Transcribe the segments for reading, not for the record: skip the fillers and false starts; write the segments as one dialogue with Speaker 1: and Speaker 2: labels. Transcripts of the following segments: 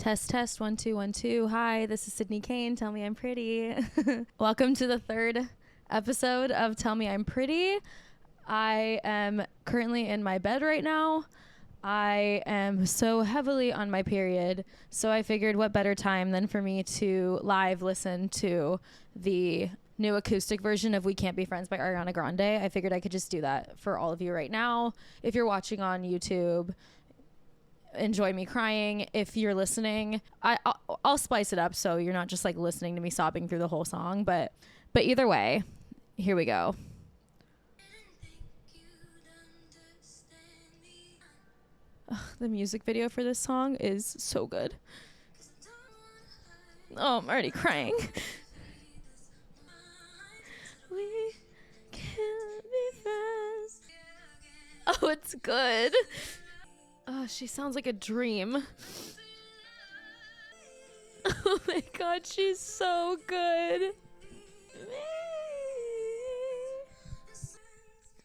Speaker 1: Test, test, 1 2 1 2. Hi, this is Sydney Kane. Tell me I'm pretty. Welcome to the third episode of Tell Me I'm Pretty. I am currently in my bed right now. I am so heavily on my period, so I figured what better time than for me to live listen to the new acoustic version of We Can't Be Friends by Ariana Grande. I figured I could just do that for all of you right now. If you're watching on YouTube, enjoy me crying. If you're listening, I'll spice it up so you're not just like listening to me sobbing through the whole song, but either way, here we go. Ugh, the music video for this song is so good. Oh, I'm already crying. We can't be friends. Oh, it's good. Oh, she sounds like a dream. Oh my god, she's so good.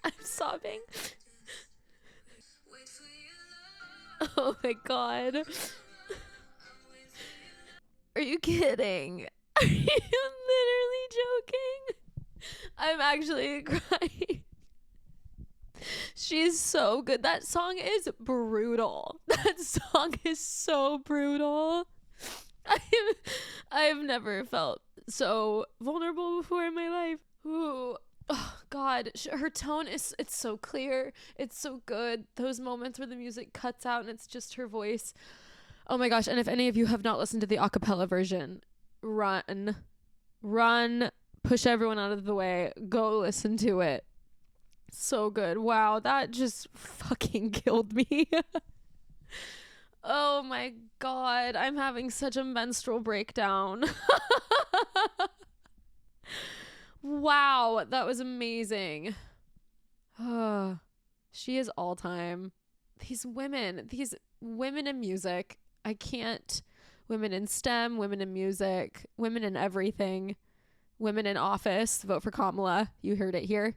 Speaker 1: I'm sobbing. Oh my god. Are you kidding? Are you literally joking? I'm actually crying. She's so good. That song is brutal. That song is so brutal. I've never felt so vulnerable before in my life. Ooh. Oh god, her tone it's so clear. It's so good. Those moments where the music cuts out and it's just her voice. Oh my gosh, and if any of you have not listened to the a cappella version, run, push everyone out of the way, go listen to it. So good. Wow, that just fucking killed me. Oh my god, I'm having such a menstrual breakdown. Wow, that was amazing. She is all time. These women in music, I can't. Women in STEM, women in music, women in everything, women in office. Vote for Kamala. You heard it here.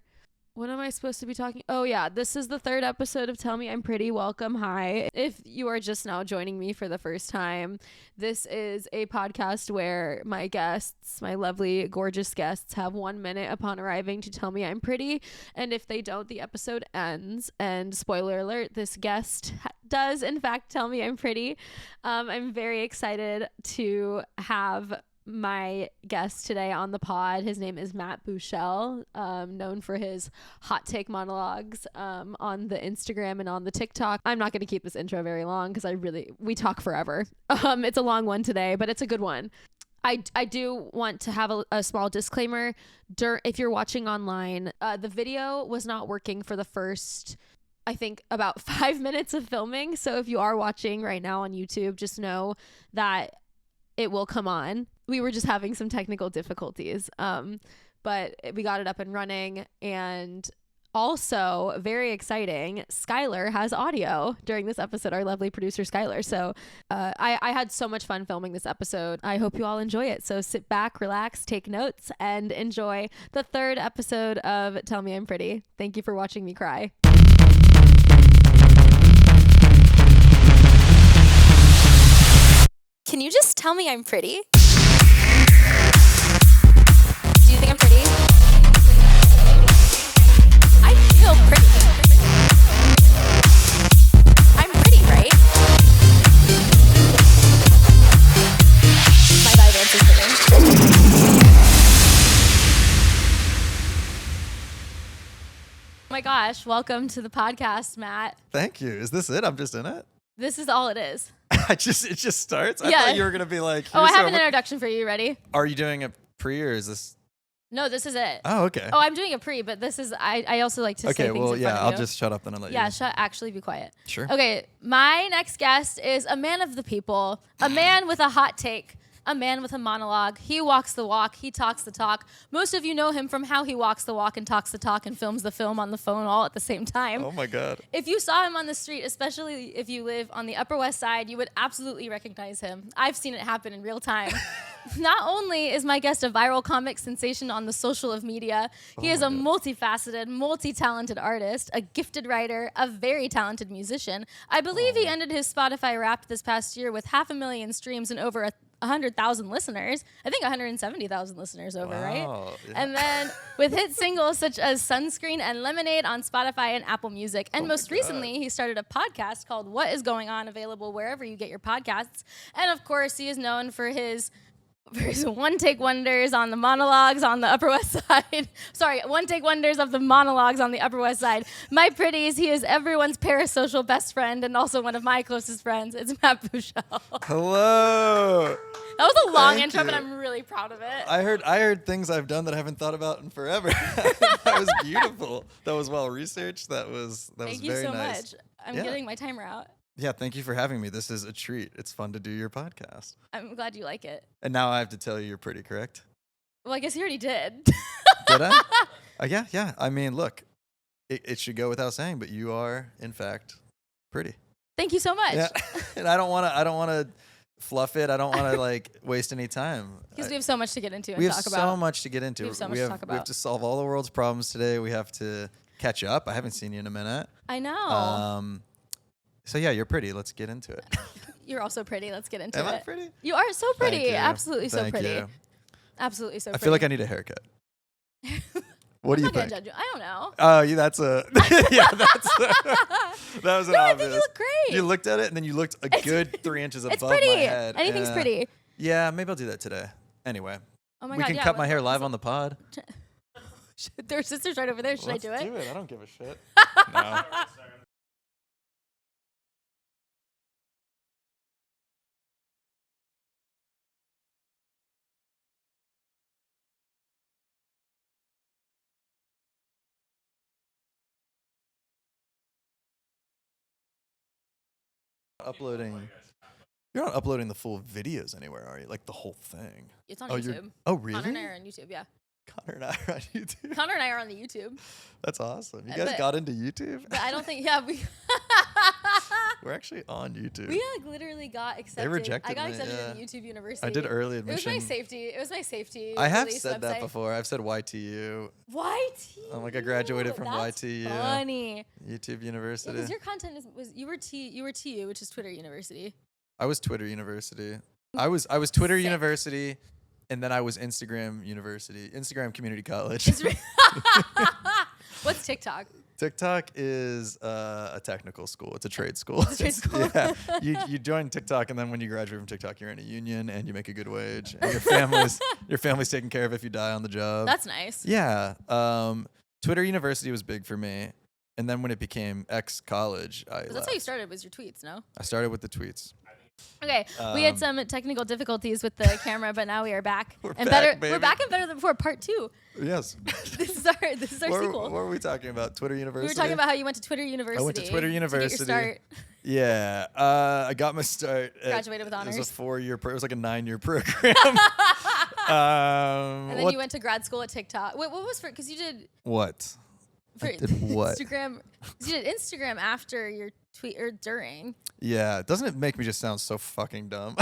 Speaker 1: What am I supposed to be talking? Oh yeah, this is the third episode of Tell Me I'm Pretty. Welcome. Hi. If you are just now joining me for the first time, this is a podcast where my guests, my lovely, gorgeous guests, have 1 minute upon arriving to tell me I'm pretty. And if they don't, the episode ends. And spoiler alert, this guest does in fact tell me I'm pretty. I'm very excited to have my guest today on the pod. His name is Matt Buechele, known for his hot take monologues on the Instagram and on the TikTok. I'm not going to keep this intro very long because we talk forever. It's a long one today, but it's a good one. I do want to have a small disclaimer. If you're watching online, the video was not working for the first, I think, about 5 minutes of filming. So if you are watching right now on YouTube, just know that it will come on. We were just having some technical difficulties, but we got it up and running. And also, very exciting, SKYLER has audio during this episode, our lovely producer SKYLER. So I had so much fun filming this episode. I hope you all enjoy it. So sit back, relax, take notes, and enjoy the third episode of Tell Me I'm Pretty. Thank you for watching me cry.
Speaker 2: Can you just tell me I'm pretty? Do you think I'm pretty? I feel pretty. I'm pretty, right? My vibrance is hitting.
Speaker 1: Oh my gosh, welcome to the podcast, Matt.
Speaker 3: Thank you. Is this it? I'm just in it?
Speaker 1: This is all it is.
Speaker 3: It just starts? I
Speaker 1: Yeah.
Speaker 3: thought you were going to be like...
Speaker 1: Oh, I have an introduction for you. Ready?
Speaker 3: Are you doing a pre or is this...
Speaker 1: No, this is it.
Speaker 3: Oh, okay.
Speaker 1: Oh, I'm doing a pre, but this is... I also like to say things in front of you.
Speaker 3: I'll just shut up then and let you...
Speaker 1: Yeah, actually be quiet.
Speaker 3: Sure.
Speaker 1: Okay, my next guest is a man of the people, a man with a hot take, a man with a monologue. He walks the walk, he talks the talk. Most of you know him from how he walks the walk and talks the talk and films the film on the phone all at the same time.
Speaker 3: Oh my God.
Speaker 1: If you saw him on the street, especially if you live on the Upper West Side, you would absolutely recognize him. I've seen it happen in real time.
Speaker 4: Not only is my guest a viral comic sensation on the social of media, he is a multifaceted, multi-talented artist, a gifted writer, a very talented musician. I believe he ended his Spotify Wrapped this past year with 500,000 streams and over 100,000 listeners. I think 170,000 listeners over, right?
Speaker 3: Yeah.
Speaker 4: And then with hit singles such as Sunscreen and Lemonade on Spotify and Apple Music. And most recently, he started a podcast called What Is Going On, available wherever you get your podcasts. And of course, he is known for his one-take wonders on the monologues on the Upper West Side. Sorry, one-take wonders of the monologues on the Upper West Side. My Pretties, he is everyone's parasocial best friend and also one of my closest friends. It's Matt Buechele.
Speaker 3: Hello.
Speaker 4: That was a long
Speaker 3: Thank
Speaker 4: intro, but
Speaker 3: you.
Speaker 4: I'm really proud of it.
Speaker 3: I heard things I've done that I haven't thought about in forever. That was beautiful. That was well researched. That was
Speaker 4: Thank you
Speaker 3: very
Speaker 4: so
Speaker 3: nice.
Speaker 4: much. I'm
Speaker 3: Yeah.
Speaker 4: getting my timer out.
Speaker 3: Yeah, thank you for having me. This is a treat. It's fun to do your podcast.
Speaker 4: I'm glad you like it.
Speaker 3: And now I have to tell you you're pretty, correct?
Speaker 4: Well, I guess you already did.
Speaker 3: Did I? Yeah. I mean, look, it should go without saying, but you are, in fact, pretty.
Speaker 4: Thank you so much.
Speaker 3: Yeah. And I don't want to fluff it. I don't want to like waste any time.
Speaker 4: Because we have so much to get into and
Speaker 3: We have
Speaker 4: talk
Speaker 3: so
Speaker 4: about.
Speaker 3: much to get into.
Speaker 4: We have so much to talk
Speaker 3: We have
Speaker 4: about.
Speaker 3: to solve all the world's problems today. We have to catch up. I haven't seen you in a minute.
Speaker 4: I know.
Speaker 3: So yeah, you're pretty. Let's get into it.
Speaker 4: You're also pretty. Let's get into
Speaker 3: Am
Speaker 4: it.
Speaker 3: I pretty?
Speaker 4: You are so pretty.
Speaker 3: Thank you.
Speaker 4: Absolutely so
Speaker 3: Thank
Speaker 4: pretty.
Speaker 3: you.
Speaker 4: Absolutely so
Speaker 3: I
Speaker 4: pretty.
Speaker 3: feel like I need a haircut. What do you
Speaker 4: I'm not gonna
Speaker 3: think?
Speaker 4: judge you. I don't know.
Speaker 3: Oh, that's a that was an
Speaker 4: No, I
Speaker 3: obvious.
Speaker 4: think you look great.
Speaker 3: You looked at it and then you looked a good 3 inches above
Speaker 4: It's pretty.
Speaker 3: my head.
Speaker 4: Anything's
Speaker 3: Yeah.
Speaker 4: pretty.
Speaker 3: Yeah, maybe I'll do that today. Anyway,
Speaker 4: Oh my
Speaker 3: we
Speaker 4: god.
Speaker 3: can
Speaker 4: yeah,
Speaker 3: cut my
Speaker 4: let's-
Speaker 3: hair live
Speaker 4: let's-
Speaker 3: on the pod.
Speaker 4: Their sister's right over there. Should
Speaker 3: Let's
Speaker 4: I do it?
Speaker 3: I don't give a shit. No. Uploading. You're not uploading the full videos anywhere, are you? Like the whole thing.
Speaker 4: It's on
Speaker 3: you're.
Speaker 4: YouTube.
Speaker 3: Oh, really?
Speaker 4: Connor and I are on YouTube. Yeah.
Speaker 3: Connor and I are on YouTube.
Speaker 4: Connor and I are on the YouTube.
Speaker 3: That's awesome. You
Speaker 4: Uh,
Speaker 3: guys
Speaker 4: but-
Speaker 3: got into YouTube?
Speaker 4: But I don't think. Yeah, we.
Speaker 3: We're actually on YouTube.
Speaker 4: We like literally got accepted.
Speaker 3: rejected
Speaker 4: I got
Speaker 3: me,
Speaker 4: accepted
Speaker 3: yeah.
Speaker 4: in YouTube University.
Speaker 3: I did early
Speaker 4: It was
Speaker 3: admission.
Speaker 4: my safety. It was my safety.
Speaker 3: I have
Speaker 4: release
Speaker 3: said that
Speaker 4: website.
Speaker 3: before. I've said YTU,
Speaker 4: YTU.
Speaker 3: I'm like, I graduated from
Speaker 4: That's
Speaker 3: YTU.
Speaker 4: Funny.
Speaker 3: YouTube University.
Speaker 4: Because your content was you were TU, which is Twitter University.
Speaker 3: I was Twitter University. I was Twitter
Speaker 4: Sick.
Speaker 3: University, and then I was Instagram University, Instagram Community College.
Speaker 4: What's TikTok?
Speaker 3: TikTok is a technical school. It's a trade school.
Speaker 4: It's a trade school.
Speaker 3: Yeah, you join TikTok, and then when you graduate from TikTok, you're in a union and you make a good wage, and your family's taken care of if you die on the job.
Speaker 4: That's nice.
Speaker 3: Yeah. Twitter University was big for me, and then when it became X College, I
Speaker 4: 'Cause that's
Speaker 3: left.
Speaker 4: how you started. Was your tweets? No.
Speaker 3: I started with the tweets.
Speaker 4: Okay, we had some technical difficulties with the camera, but now we are back
Speaker 3: We're
Speaker 4: and
Speaker 3: back,
Speaker 4: better.
Speaker 3: baby.
Speaker 4: We're back and better than before. Part 2.
Speaker 3: Yes.
Speaker 4: This is our
Speaker 3: what
Speaker 4: sequel.
Speaker 3: were we talking about? Twitter
Speaker 4: We
Speaker 3: University.
Speaker 4: were talking about how you went to Twitter University.
Speaker 3: I went to Twitter
Speaker 4: To
Speaker 3: University.
Speaker 4: get your start.
Speaker 3: Yeah, I got my start.
Speaker 4: Graduated with
Speaker 3: It was
Speaker 4: honors.
Speaker 3: a 4-year. It was like a 9-year program.
Speaker 4: And then you went to grad school at TikTok. Wait, what was for? Because you did.
Speaker 3: What?
Speaker 4: For
Speaker 3: I did what?
Speaker 4: Instagram. 'Cause you did Instagram after your tweet or during.
Speaker 3: Yeah, doesn't it make me just sound so fucking dumb?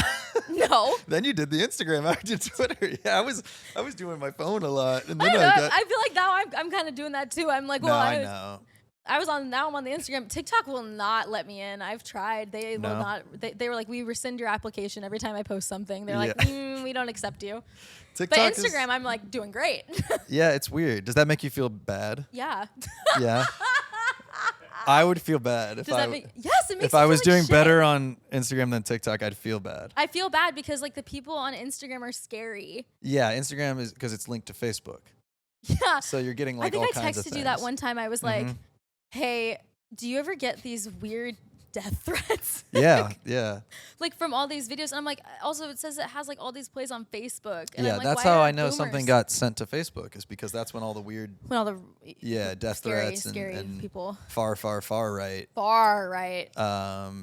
Speaker 4: No.
Speaker 3: Then you did the Instagram after Twitter. Yeah, I was doing my phone a lot, and
Speaker 4: I
Speaker 3: then
Speaker 4: don't know.
Speaker 3: I got.
Speaker 4: I feel like now I'm kind of doing that too. I'm like,
Speaker 3: No,
Speaker 4: well,
Speaker 3: I know.
Speaker 4: Now I'm on the Instagram. TikTok will not let me in. I've tried. They will
Speaker 3: No?
Speaker 4: not. They were like, we rescind your application every time I post something. They're like,
Speaker 3: Yeah.
Speaker 4: we don't accept you.
Speaker 3: TikTok
Speaker 4: But
Speaker 3: is-
Speaker 4: Instagram, I'm like doing great.
Speaker 3: yeah, it's weird. Does that make you feel bad?
Speaker 4: Yeah.
Speaker 3: Yeah. I would feel bad if
Speaker 4: Does
Speaker 3: I
Speaker 4: that make? Yes, it makes.
Speaker 3: if
Speaker 4: me
Speaker 3: I
Speaker 4: feel
Speaker 3: was
Speaker 4: like
Speaker 3: doing
Speaker 4: shit.
Speaker 3: better on Instagram than TikTok. I'd feel bad.
Speaker 4: I feel bad because like the people on Instagram are scary.
Speaker 3: Yeah, Instagram is because it's linked to Facebook,
Speaker 4: Yeah.
Speaker 3: so you're getting like
Speaker 4: I think
Speaker 3: all
Speaker 4: I
Speaker 3: kinds of
Speaker 4: texted
Speaker 3: things.
Speaker 4: you that one time. I was like,
Speaker 3: Mhm.
Speaker 4: hey, do you ever get these weird death threats?
Speaker 3: Yeah, yeah,
Speaker 4: Like from all these videos. And I'm like, also it says it has like all these plays on Facebook. And
Speaker 3: yeah.
Speaker 4: I'm like,
Speaker 3: That's
Speaker 4: why
Speaker 3: how
Speaker 4: are
Speaker 3: I know something
Speaker 4: boomers-
Speaker 3: got sent to Facebook is because that's when all the weird,
Speaker 4: when all the
Speaker 3: death
Speaker 4: scary,
Speaker 3: threats
Speaker 4: scary
Speaker 3: and
Speaker 4: people
Speaker 3: far right.
Speaker 4: far right.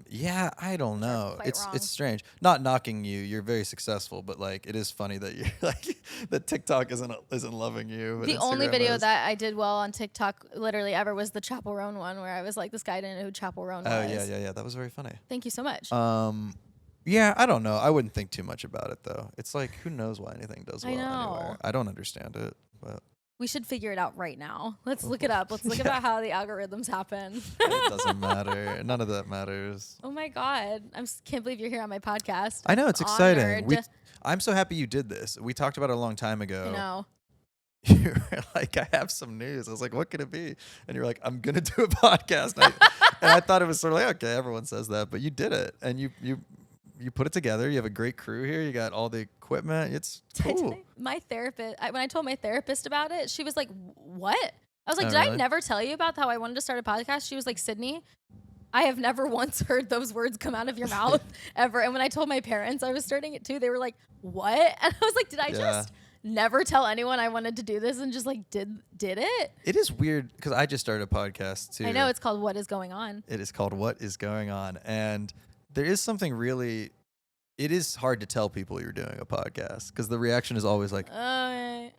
Speaker 3: Yeah, I don't know.
Speaker 4: quite
Speaker 3: It's
Speaker 4: wrong.
Speaker 3: strange. Not knocking you. You're very successful, but like it is funny that you're like that TikTok isn't loving you. But
Speaker 4: The only
Speaker 3: Instagram
Speaker 4: video
Speaker 3: is.
Speaker 4: that I did well on TikTok literally ever was the Chapel Roan one where I was like, this guy didn't know who Chapel Roan
Speaker 3: Oh
Speaker 4: was.
Speaker 3: yeah. That was very funny.
Speaker 4: Thank you so much.
Speaker 3: Yeah, I don't know. I wouldn't think too much about it though. It's like who knows why anything does well
Speaker 4: I know.
Speaker 3: anywhere. I don't understand it, but
Speaker 4: We should figure it out right now. Let's look it up. Let's look about how the algorithms happen.
Speaker 3: it doesn't matter. None of that matters.
Speaker 4: Oh my God. Can't believe you're here on my podcast.
Speaker 3: I know, it's
Speaker 4: Honored.
Speaker 3: exciting. I'm so happy you did this. We talked about it a long time ago.
Speaker 4: I know.
Speaker 3: You were like, I have some news. I was like, what could it be? And you're like, I'm going to do a podcast. And I thought it was sort of like, okay, everyone says that, but you did it. And you put it together. You have a great crew here. You got all the equipment. It's cool.
Speaker 4: My therapist, when I told my therapist about it, she was like, what? I was like,
Speaker 3: Oh,
Speaker 4: did I
Speaker 3: really?
Speaker 4: never tell you about how I wanted to start a podcast? She was like, Sydney, I have never once heard those words come out of your mouth ever. And when I told my parents I was starting it too, they were like, what? And I was like, did I just never tell anyone I wanted to do this and just like did it?
Speaker 3: It is weird because I just started a podcast too.
Speaker 4: I know, it's called What Is Going On.
Speaker 3: It is called What Is Going On. And there is something really, it is hard to tell people you're doing a podcast because the reaction is always like,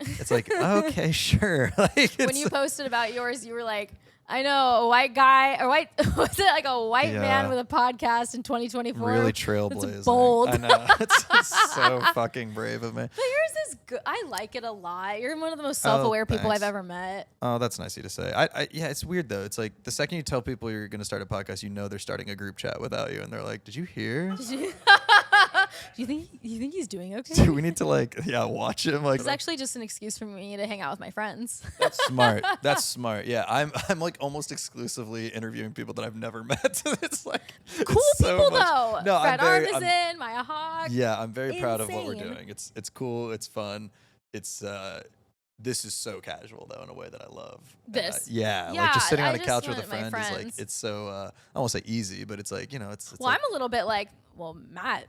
Speaker 3: it's like, okay, sure. Like
Speaker 4: when you posted about yours, you were like, I know a white guy or was it like a white man with a podcast in 2024?
Speaker 3: Really trailblazing.
Speaker 4: It's bold.
Speaker 3: I know. It's so fucking brave of me.
Speaker 4: But yours is good. I like it a lot. You're one of the most self-aware people
Speaker 3: thanks.
Speaker 4: I've ever met.
Speaker 3: Oh, that's nice of you to say. Yeah, it's weird though. It's like the second you tell people you're going to start a podcast, you know they're starting a group chat without you, and they're like, "Did you hear?
Speaker 4: Do you think he's doing okay?
Speaker 3: Do we need to watch him?" Like,
Speaker 4: It's actually just an excuse for me to hang out with my friends.
Speaker 3: that's smart. That's smart. Yeah, I'm like almost exclusively interviewing people that I've never met. It's like
Speaker 4: Cool
Speaker 3: it's so
Speaker 4: people
Speaker 3: much.
Speaker 4: though.
Speaker 3: No,
Speaker 4: Fred
Speaker 3: I'm
Speaker 4: Armisen, Maya Hawk.
Speaker 3: Yeah, I'm very proud of what we're
Speaker 4: Insane.
Speaker 3: doing. It's cool. It's fun. It's this is so casual though in a way that I love.
Speaker 4: This.
Speaker 3: Yeah,
Speaker 4: Yeah,
Speaker 3: like just sitting
Speaker 4: I
Speaker 3: on a
Speaker 4: just
Speaker 3: couch with a
Speaker 4: want my
Speaker 3: friend is like
Speaker 4: friends.
Speaker 3: it's so I won't say easy, but it's like it's
Speaker 4: Well,
Speaker 3: like,
Speaker 4: I'm a little bit like, well, Matt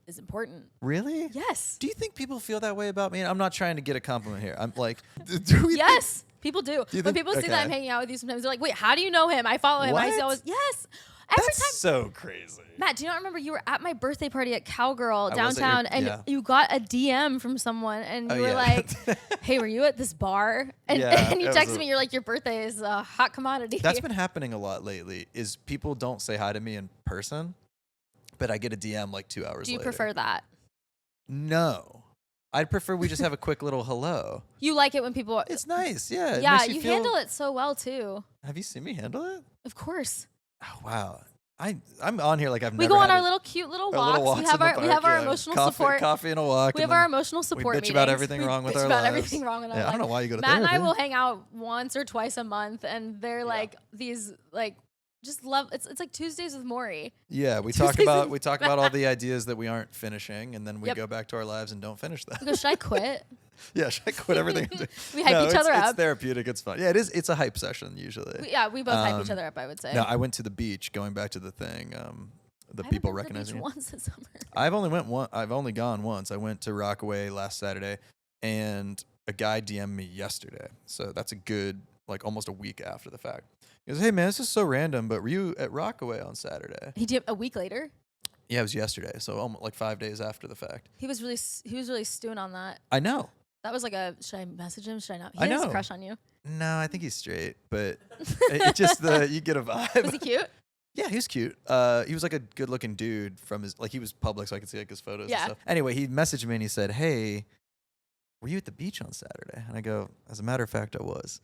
Speaker 4: is important.
Speaker 3: really?
Speaker 4: Yes.
Speaker 3: Do you think people feel that way about me? I'm not trying to get a compliment here. I'm like, do we
Speaker 4: Yes. People do.
Speaker 3: you
Speaker 4: When
Speaker 3: think-
Speaker 4: people see that I'm
Speaker 3: okay.
Speaker 4: hanging out with you sometimes, they're like, wait, how do you know him? I follow him. I
Speaker 3: What?
Speaker 4: always, yes. Every
Speaker 3: That's
Speaker 4: time.
Speaker 3: so crazy.
Speaker 4: Matt, do you not remember you were at my birthday party at Cowgirl
Speaker 3: I was at your-
Speaker 4: downtown and
Speaker 3: yeah.
Speaker 4: you got a DM from someone and
Speaker 3: Oh,
Speaker 4: you were
Speaker 3: yeah.
Speaker 4: like, hey, were you at this bar? And,
Speaker 3: Yeah,
Speaker 4: and you
Speaker 3: it was
Speaker 4: texted
Speaker 3: a-
Speaker 4: me, you're like, your birthday is a hot commodity.
Speaker 3: That's been happening a lot lately. Is people don't say hi to me in person, but I get a DM like 2 hours
Speaker 4: Do you
Speaker 3: later.
Speaker 4: prefer that?
Speaker 3: No. I'd prefer we just have a quick little hello.
Speaker 4: You like it when people.
Speaker 3: It's nice, yeah. It
Speaker 4: yeah,
Speaker 3: makes
Speaker 4: you
Speaker 3: feel-
Speaker 4: handle it so well too.
Speaker 3: Have you seen me handle it?
Speaker 4: Of course.
Speaker 3: Oh wow. I'm on here like I've
Speaker 4: We
Speaker 3: never
Speaker 4: go on
Speaker 3: had
Speaker 4: our
Speaker 3: a-
Speaker 4: little cute little
Speaker 3: our little
Speaker 4: walks.
Speaker 3: walks in the
Speaker 4: We have
Speaker 3: park,
Speaker 4: our
Speaker 3: yeah.
Speaker 4: emotional
Speaker 3: coffee,
Speaker 4: support.
Speaker 3: Coffee and a walk.
Speaker 4: We have
Speaker 3: and
Speaker 4: our
Speaker 3: then
Speaker 4: emotional support
Speaker 3: bitch about
Speaker 4: meetings.
Speaker 3: everything
Speaker 4: We
Speaker 3: wrong with
Speaker 4: bitch
Speaker 3: our
Speaker 4: about
Speaker 3: lives.
Speaker 4: everything wrong with our
Speaker 3: Yeah, I
Speaker 4: life.
Speaker 3: don't know why you go to
Speaker 4: Matt and I
Speaker 3: therapy.
Speaker 4: will hang out once or twice a month, and they're like these like just love. It's like Tuesdays with Maury.
Speaker 3: Yeah, we
Speaker 4: Tuesdays
Speaker 3: talk about all the ideas that we aren't finishing, and then we
Speaker 4: Yep.
Speaker 3: go back to our lives and don't finish them.
Speaker 4: I go, should I quit?
Speaker 3: Yeah, should I quit everything? I'm doing?
Speaker 4: We hype each other
Speaker 3: It's
Speaker 4: up.
Speaker 3: therapeutic. It's fun. Yeah, it is. It's a hype session usually.
Speaker 4: We both hype each
Speaker 3: Um,
Speaker 4: other up. I would say.
Speaker 3: No, I went to the beach. Going back to the thing, the people recognizing
Speaker 4: me
Speaker 3: me.
Speaker 4: once this summer.
Speaker 3: I've only gone once. I went to Rockaway last Saturday, and a guy DM'd me yesterday. So that's a good, like, almost a week after the fact. He goes, "Hey man, this is so random, but were you at Rockaway on Saturday?"
Speaker 4: He did a week later.
Speaker 3: Yeah, it was yesterday. So almost like 5 days after the fact.
Speaker 4: He was really stewing on that.
Speaker 3: I know.
Speaker 4: That was like a, should I message him? Should I not? He
Speaker 3: I
Speaker 4: has a
Speaker 3: know.
Speaker 4: crush on you.
Speaker 3: No, I think he's straight, but it just you get a vibe.
Speaker 4: Was he cute?
Speaker 3: Yeah, he was cute. He was like a good-looking dude from his, like, he was public, so I could see like his photos
Speaker 4: Yeah.
Speaker 3: and stuff. Anyway, he messaged me and he said, "Hey, were you at the beach on Saturday?" And I go, "As a matter of fact, I was."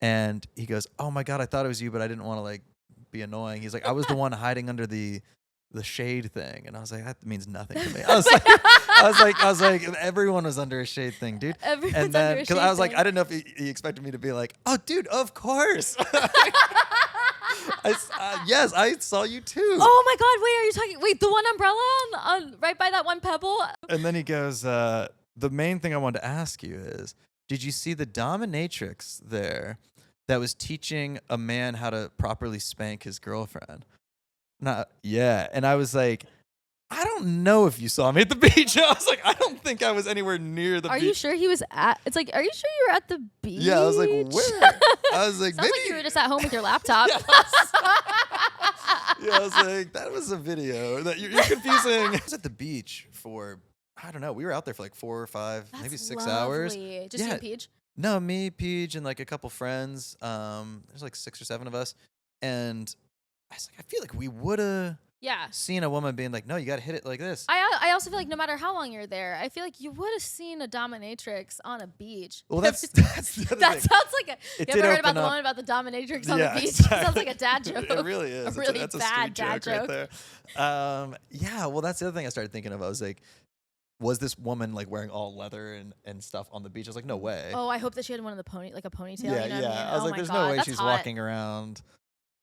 Speaker 3: And he goes, "Oh my God, I thought it was you, but I didn't want to like be annoying." He's like, "I was the one hiding under the shade thing," and I was like, "That means nothing to me." I was like, everyone was under a shade thing, dude.
Speaker 4: Everyone's
Speaker 3: And then,
Speaker 4: under a
Speaker 3: because
Speaker 4: shade
Speaker 3: I was like,
Speaker 4: thing.
Speaker 3: I didn't know if he expected me to be like, "Oh, dude, of course." Yes, I saw you too.
Speaker 4: Oh my God! Wait, are you talking? Wait, the one umbrella on right by that one pebble?
Speaker 3: And then he goes, "The main thing I wanted to ask you is, did you see the dominatrix there that was teaching a man how to properly spank his girlfriend?" Yeah. And I was like, "I don't know if you saw me at the beach." I was like, "I don't think I was anywhere near the
Speaker 4: Are
Speaker 3: beach."
Speaker 4: you sure he was at? It's like, are you sure you were at the beach?
Speaker 3: Yeah, I was like, "Where?" I was like,
Speaker 4: Sounds
Speaker 3: "Maybe."
Speaker 4: like you were just at home with your laptop.
Speaker 3: Yeah, I was like, "That was a video that you're confusing." I was at the beach for, I don't know. We were out there for like 4 or 5, maybe 6 hours.
Speaker 4: Lovely. Just you
Speaker 3: Yeah.
Speaker 4: and Peach.
Speaker 3: No, me, Peach, and like a couple friends. There's like 6 or 7 of us, and I was like, I feel like we woulda
Speaker 4: Yeah.
Speaker 3: seeing a woman being like, no, you got to hit it like this.
Speaker 4: I also feel like no matter how long you're there, I feel like you would have seen a dominatrix on a beach.
Speaker 3: Well, that's the other
Speaker 4: That
Speaker 3: thing.
Speaker 4: sounds like a.
Speaker 3: It
Speaker 4: You
Speaker 3: did
Speaker 4: ever heard about
Speaker 3: open
Speaker 4: the
Speaker 3: up-
Speaker 4: one about the dominatrix on
Speaker 3: Yeah,
Speaker 4: the beach?
Speaker 3: exactly.
Speaker 4: It sounds like a dad joke.
Speaker 3: It really is.
Speaker 4: A really
Speaker 3: That's a
Speaker 4: bad
Speaker 3: street
Speaker 4: dad
Speaker 3: joke
Speaker 4: joke.
Speaker 3: right there. Yeah, well, that's the other thing I started thinking of. I was like, was this woman like wearing all leather and stuff on the beach? I was like, no way.
Speaker 4: Oh, I hope that she had one of the like a ponytail.
Speaker 3: yeah,
Speaker 4: You know
Speaker 3: yeah.
Speaker 4: What I mean?
Speaker 3: I was
Speaker 4: Oh
Speaker 3: like,
Speaker 4: my
Speaker 3: there's
Speaker 4: God,
Speaker 3: no way
Speaker 4: that's
Speaker 3: she's
Speaker 4: hot.
Speaker 3: walking around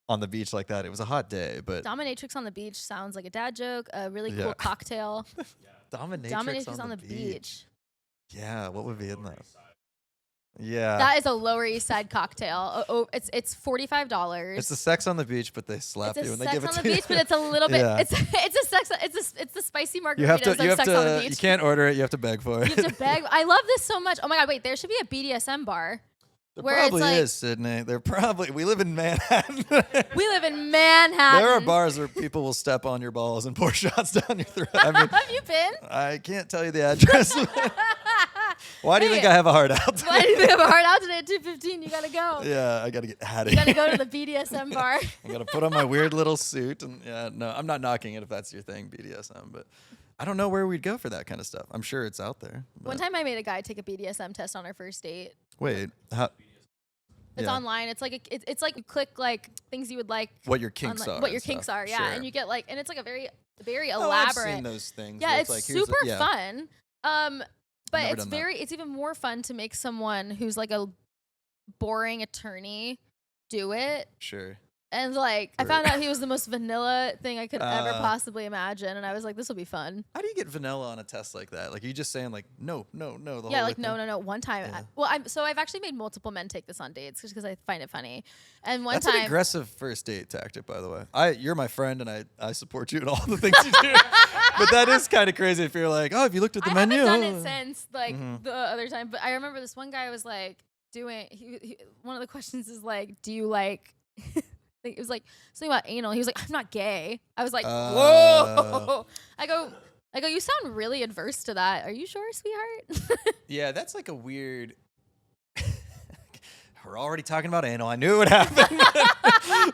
Speaker 3: on the beach like that. It was a hot day, but
Speaker 4: Dominatrix on the beach sounds like a dad joke. A really
Speaker 3: Yeah.
Speaker 4: cool cocktail.
Speaker 3: dominatrix
Speaker 4: on the beach.
Speaker 3: Yeah, what would be in that? Yeah.
Speaker 4: That is a Lower East Side cocktail. It's $45.
Speaker 3: It's the sex on the beach, but they slap
Speaker 4: It's
Speaker 3: you
Speaker 4: a
Speaker 3: when they
Speaker 4: sex
Speaker 3: give it
Speaker 4: on
Speaker 3: to
Speaker 4: the
Speaker 3: you.
Speaker 4: beach, but it's a little bit.
Speaker 3: Yeah.
Speaker 4: It's a sex. It's the spicy margaritas
Speaker 3: you have to.
Speaker 4: of
Speaker 3: You have
Speaker 4: sex on the
Speaker 3: to.
Speaker 4: beach.
Speaker 3: You can't order it. You have to beg for it.
Speaker 4: You have to beg. I love this so much. Oh my God! Wait, there should be a BDSM bar.
Speaker 3: There
Speaker 4: where it's
Speaker 3: probably
Speaker 4: like-
Speaker 3: is, Sydney. There probably. We live in Manhattan.
Speaker 4: We live in Manhattan.
Speaker 3: There are bars where people will step on your balls and pour shots down your throat. I mean,
Speaker 4: Have you been?
Speaker 3: I can't tell you the address. Why do you
Speaker 4: Hey.
Speaker 3: think I have a heart out?
Speaker 4: Why do you think I have a heart out today at 2:15? You gotta go.
Speaker 3: Yeah, I gotta get out of
Speaker 4: You gotta
Speaker 3: here.
Speaker 4: go to the BDSM bar.
Speaker 3: I gotta put on my weird little suit, and yeah, no, I'm not knocking it if that's your thing, BDSM, but I don't know where we'd go for that kind of stuff. I'm sure it's out there.
Speaker 4: One
Speaker 3: but-
Speaker 4: time I made a guy take a BDSM test on our first date.
Speaker 3: Wait, how?
Speaker 4: It's
Speaker 3: yeah.
Speaker 4: online. It's like it's like you click like things you would like.
Speaker 3: What your kinks
Speaker 4: on, like,
Speaker 3: are.
Speaker 4: what your
Speaker 3: and
Speaker 4: kinks
Speaker 3: stuff.
Speaker 4: are, yeah,
Speaker 3: Sure.
Speaker 4: and you get like, and it's like a very
Speaker 3: Oh,
Speaker 4: elaborate.
Speaker 3: I've seen those things.
Speaker 4: Yeah,
Speaker 3: where
Speaker 4: it's
Speaker 3: like, here's the-
Speaker 4: super
Speaker 3: yeah.
Speaker 4: fun. But
Speaker 3: Never
Speaker 4: it's
Speaker 3: done that.
Speaker 4: it's even more fun to make someone who's like a boring attorney do it.
Speaker 3: Sure.
Speaker 4: And like, I
Speaker 3: Right.
Speaker 4: found out he was the most vanilla thing I could ever
Speaker 3: Uh,
Speaker 4: possibly imagine, and I was like, this will be fun.
Speaker 3: How do you get vanilla on a test like that? Like, are you just saying like no, no, no? The
Speaker 4: Yeah,
Speaker 3: whole
Speaker 4: like no. One time,
Speaker 3: Yeah.
Speaker 4: I've actually made multiple men take this on dates just because I find it funny. And one
Speaker 3: That's
Speaker 4: time,
Speaker 3: an aggressive first date tactic, by the way. You're my friend, and I support you in all the things you do. But that is kind of crazy if you're like, oh, have you looked at the
Speaker 4: I
Speaker 3: menu?
Speaker 4: haven't done it since like
Speaker 3: Mhm.
Speaker 4: the other time, but I remember this one guy was like doing. One of the questions is like, do you like? It was like something about anal. He was like, I'm not gay. I was like, whoa. I go. You sound really adverse to that. Are you sure, sweetheart?
Speaker 3: Yeah, that's like a weird. We're already talking about anal. I knew it would happen,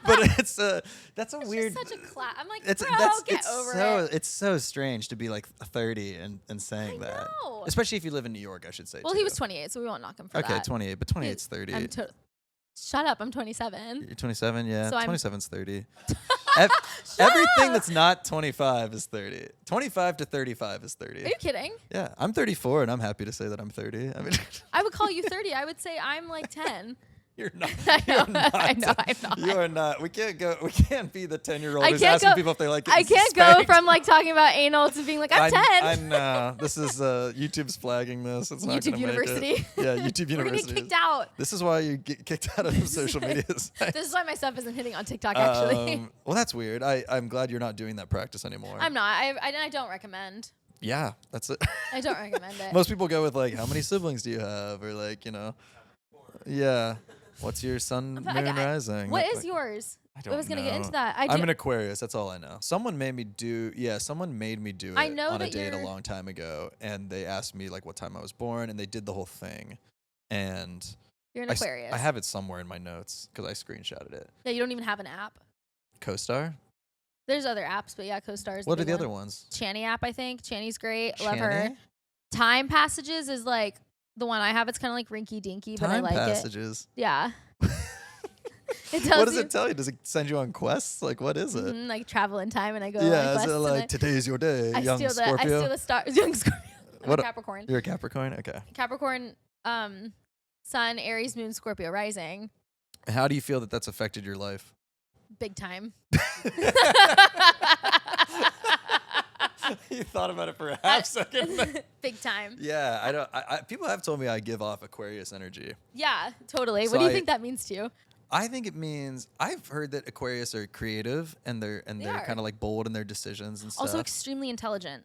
Speaker 3: but that's a
Speaker 4: It's
Speaker 3: weird.
Speaker 4: just such a class. I'm like,
Speaker 3: It's
Speaker 4: bro, get
Speaker 3: it's
Speaker 4: over
Speaker 3: so
Speaker 4: it.
Speaker 3: it's so strange to be like 30 and saying that,
Speaker 4: know.
Speaker 3: especially if you live in New York. I should say.
Speaker 4: Well,
Speaker 3: too.
Speaker 4: he was 28, so we won't knock him for
Speaker 3: Okay,
Speaker 4: that.
Speaker 3: 28, but 28's 30.
Speaker 4: Shut up. I'm 27.
Speaker 3: You're 27, yeah.
Speaker 4: So I'm-
Speaker 3: 27's 30. Everything that's not 25 is 30. 25 to 35 is 30.
Speaker 4: Are you kidding?
Speaker 3: Yeah, I'm 34, and I'm happy to say that I'm 30. I mean,
Speaker 4: I would call you 30. I would say I'm like 10.
Speaker 3: you're not.
Speaker 4: I know,
Speaker 3: You're not.
Speaker 4: I know, I'm not.
Speaker 3: You are not. We can't go. We can't be the 10-year-old
Speaker 4: I
Speaker 3: who's
Speaker 4: can't
Speaker 3: asking
Speaker 4: go-
Speaker 3: people if they like it.
Speaker 4: I can't go
Speaker 3: spanked.
Speaker 4: from like talking about anal to being like, I'm 10.
Speaker 3: I know. This is YouTube's flagging this. It's not
Speaker 4: YouTube
Speaker 3: gonna make
Speaker 4: University.
Speaker 3: it. Yeah, YouTube
Speaker 4: We're gonna
Speaker 3: University.
Speaker 4: get kicked out.
Speaker 3: This is why you get kicked out of social media sites.
Speaker 4: This is why my stuff isn't hitting on TikTok, actually.
Speaker 3: Well, that's weird. I'm glad you're not doing that practice anymore.
Speaker 4: I'm not. I don't recommend.
Speaker 3: Yeah, that's it.
Speaker 4: I don't recommend it.
Speaker 3: Most people go with like, how many siblings do you have, or like, yeah. What's your sun,
Speaker 4: But,
Speaker 3: moon,
Speaker 4: okay,
Speaker 3: rising?
Speaker 4: What
Speaker 3: Like-
Speaker 4: is yours?
Speaker 3: I don't
Speaker 4: was gonna get
Speaker 3: know.
Speaker 4: into that.
Speaker 3: I'm an Aquarius. That's all I know. Someone made me do. Yeah, someone made me do it
Speaker 4: I know
Speaker 3: on a
Speaker 4: that
Speaker 3: date a
Speaker 4: you're-
Speaker 3: long time ago, and they asked me like what time I was born, and they did the whole thing, and
Speaker 4: You're an
Speaker 3: I s-
Speaker 4: Aquarius.
Speaker 3: I have it somewhere in my notes because I screenshotted it.
Speaker 4: Yeah, you don't even have an app.
Speaker 3: CoStar.
Speaker 4: There's other apps, but yeah, CoStar is
Speaker 3: What are
Speaker 4: big
Speaker 3: the
Speaker 4: one.
Speaker 3: other ones?
Speaker 4: Channy app, I think. Channy's great. Love her.
Speaker 3: Channy?
Speaker 4: Time Passages is like the one I have. It's kind of like rinky dinky, but I
Speaker 3: Time
Speaker 4: like it.
Speaker 3: passages.
Speaker 4: Yeah. It tells
Speaker 3: What does
Speaker 4: you,
Speaker 3: it tell you? Does it send you on quests? Like, what is it?
Speaker 4: like travel in time, and I go.
Speaker 3: Yeah,
Speaker 4: on
Speaker 3: is
Speaker 4: quests
Speaker 3: it
Speaker 4: and
Speaker 3: like today's your day,
Speaker 4: I
Speaker 3: young
Speaker 4: steal the
Speaker 3: Scorpio?
Speaker 4: I steal the star. Young Scorpio. I'm
Speaker 3: What
Speaker 4: a
Speaker 3: a-
Speaker 4: Capricorn.
Speaker 3: You're a Capricorn. Okay.
Speaker 4: Capricorn, Sun, Aries, Moon, Scorpio, rising.
Speaker 3: How do you feel that that's affected your life?
Speaker 4: Big time.
Speaker 3: You thought about it for a half second.
Speaker 4: Big time.
Speaker 3: Yeah, I don't. People have told me I give off Aquarius energy.
Speaker 4: Yeah, totally.
Speaker 3: So
Speaker 4: What do you
Speaker 3: I-
Speaker 4: think that means to you?
Speaker 3: I think it means I've heard that Aquarius are creative and they're
Speaker 4: are.
Speaker 3: kind of like bold in their decisions and stuff.
Speaker 4: Also extremely intelligent.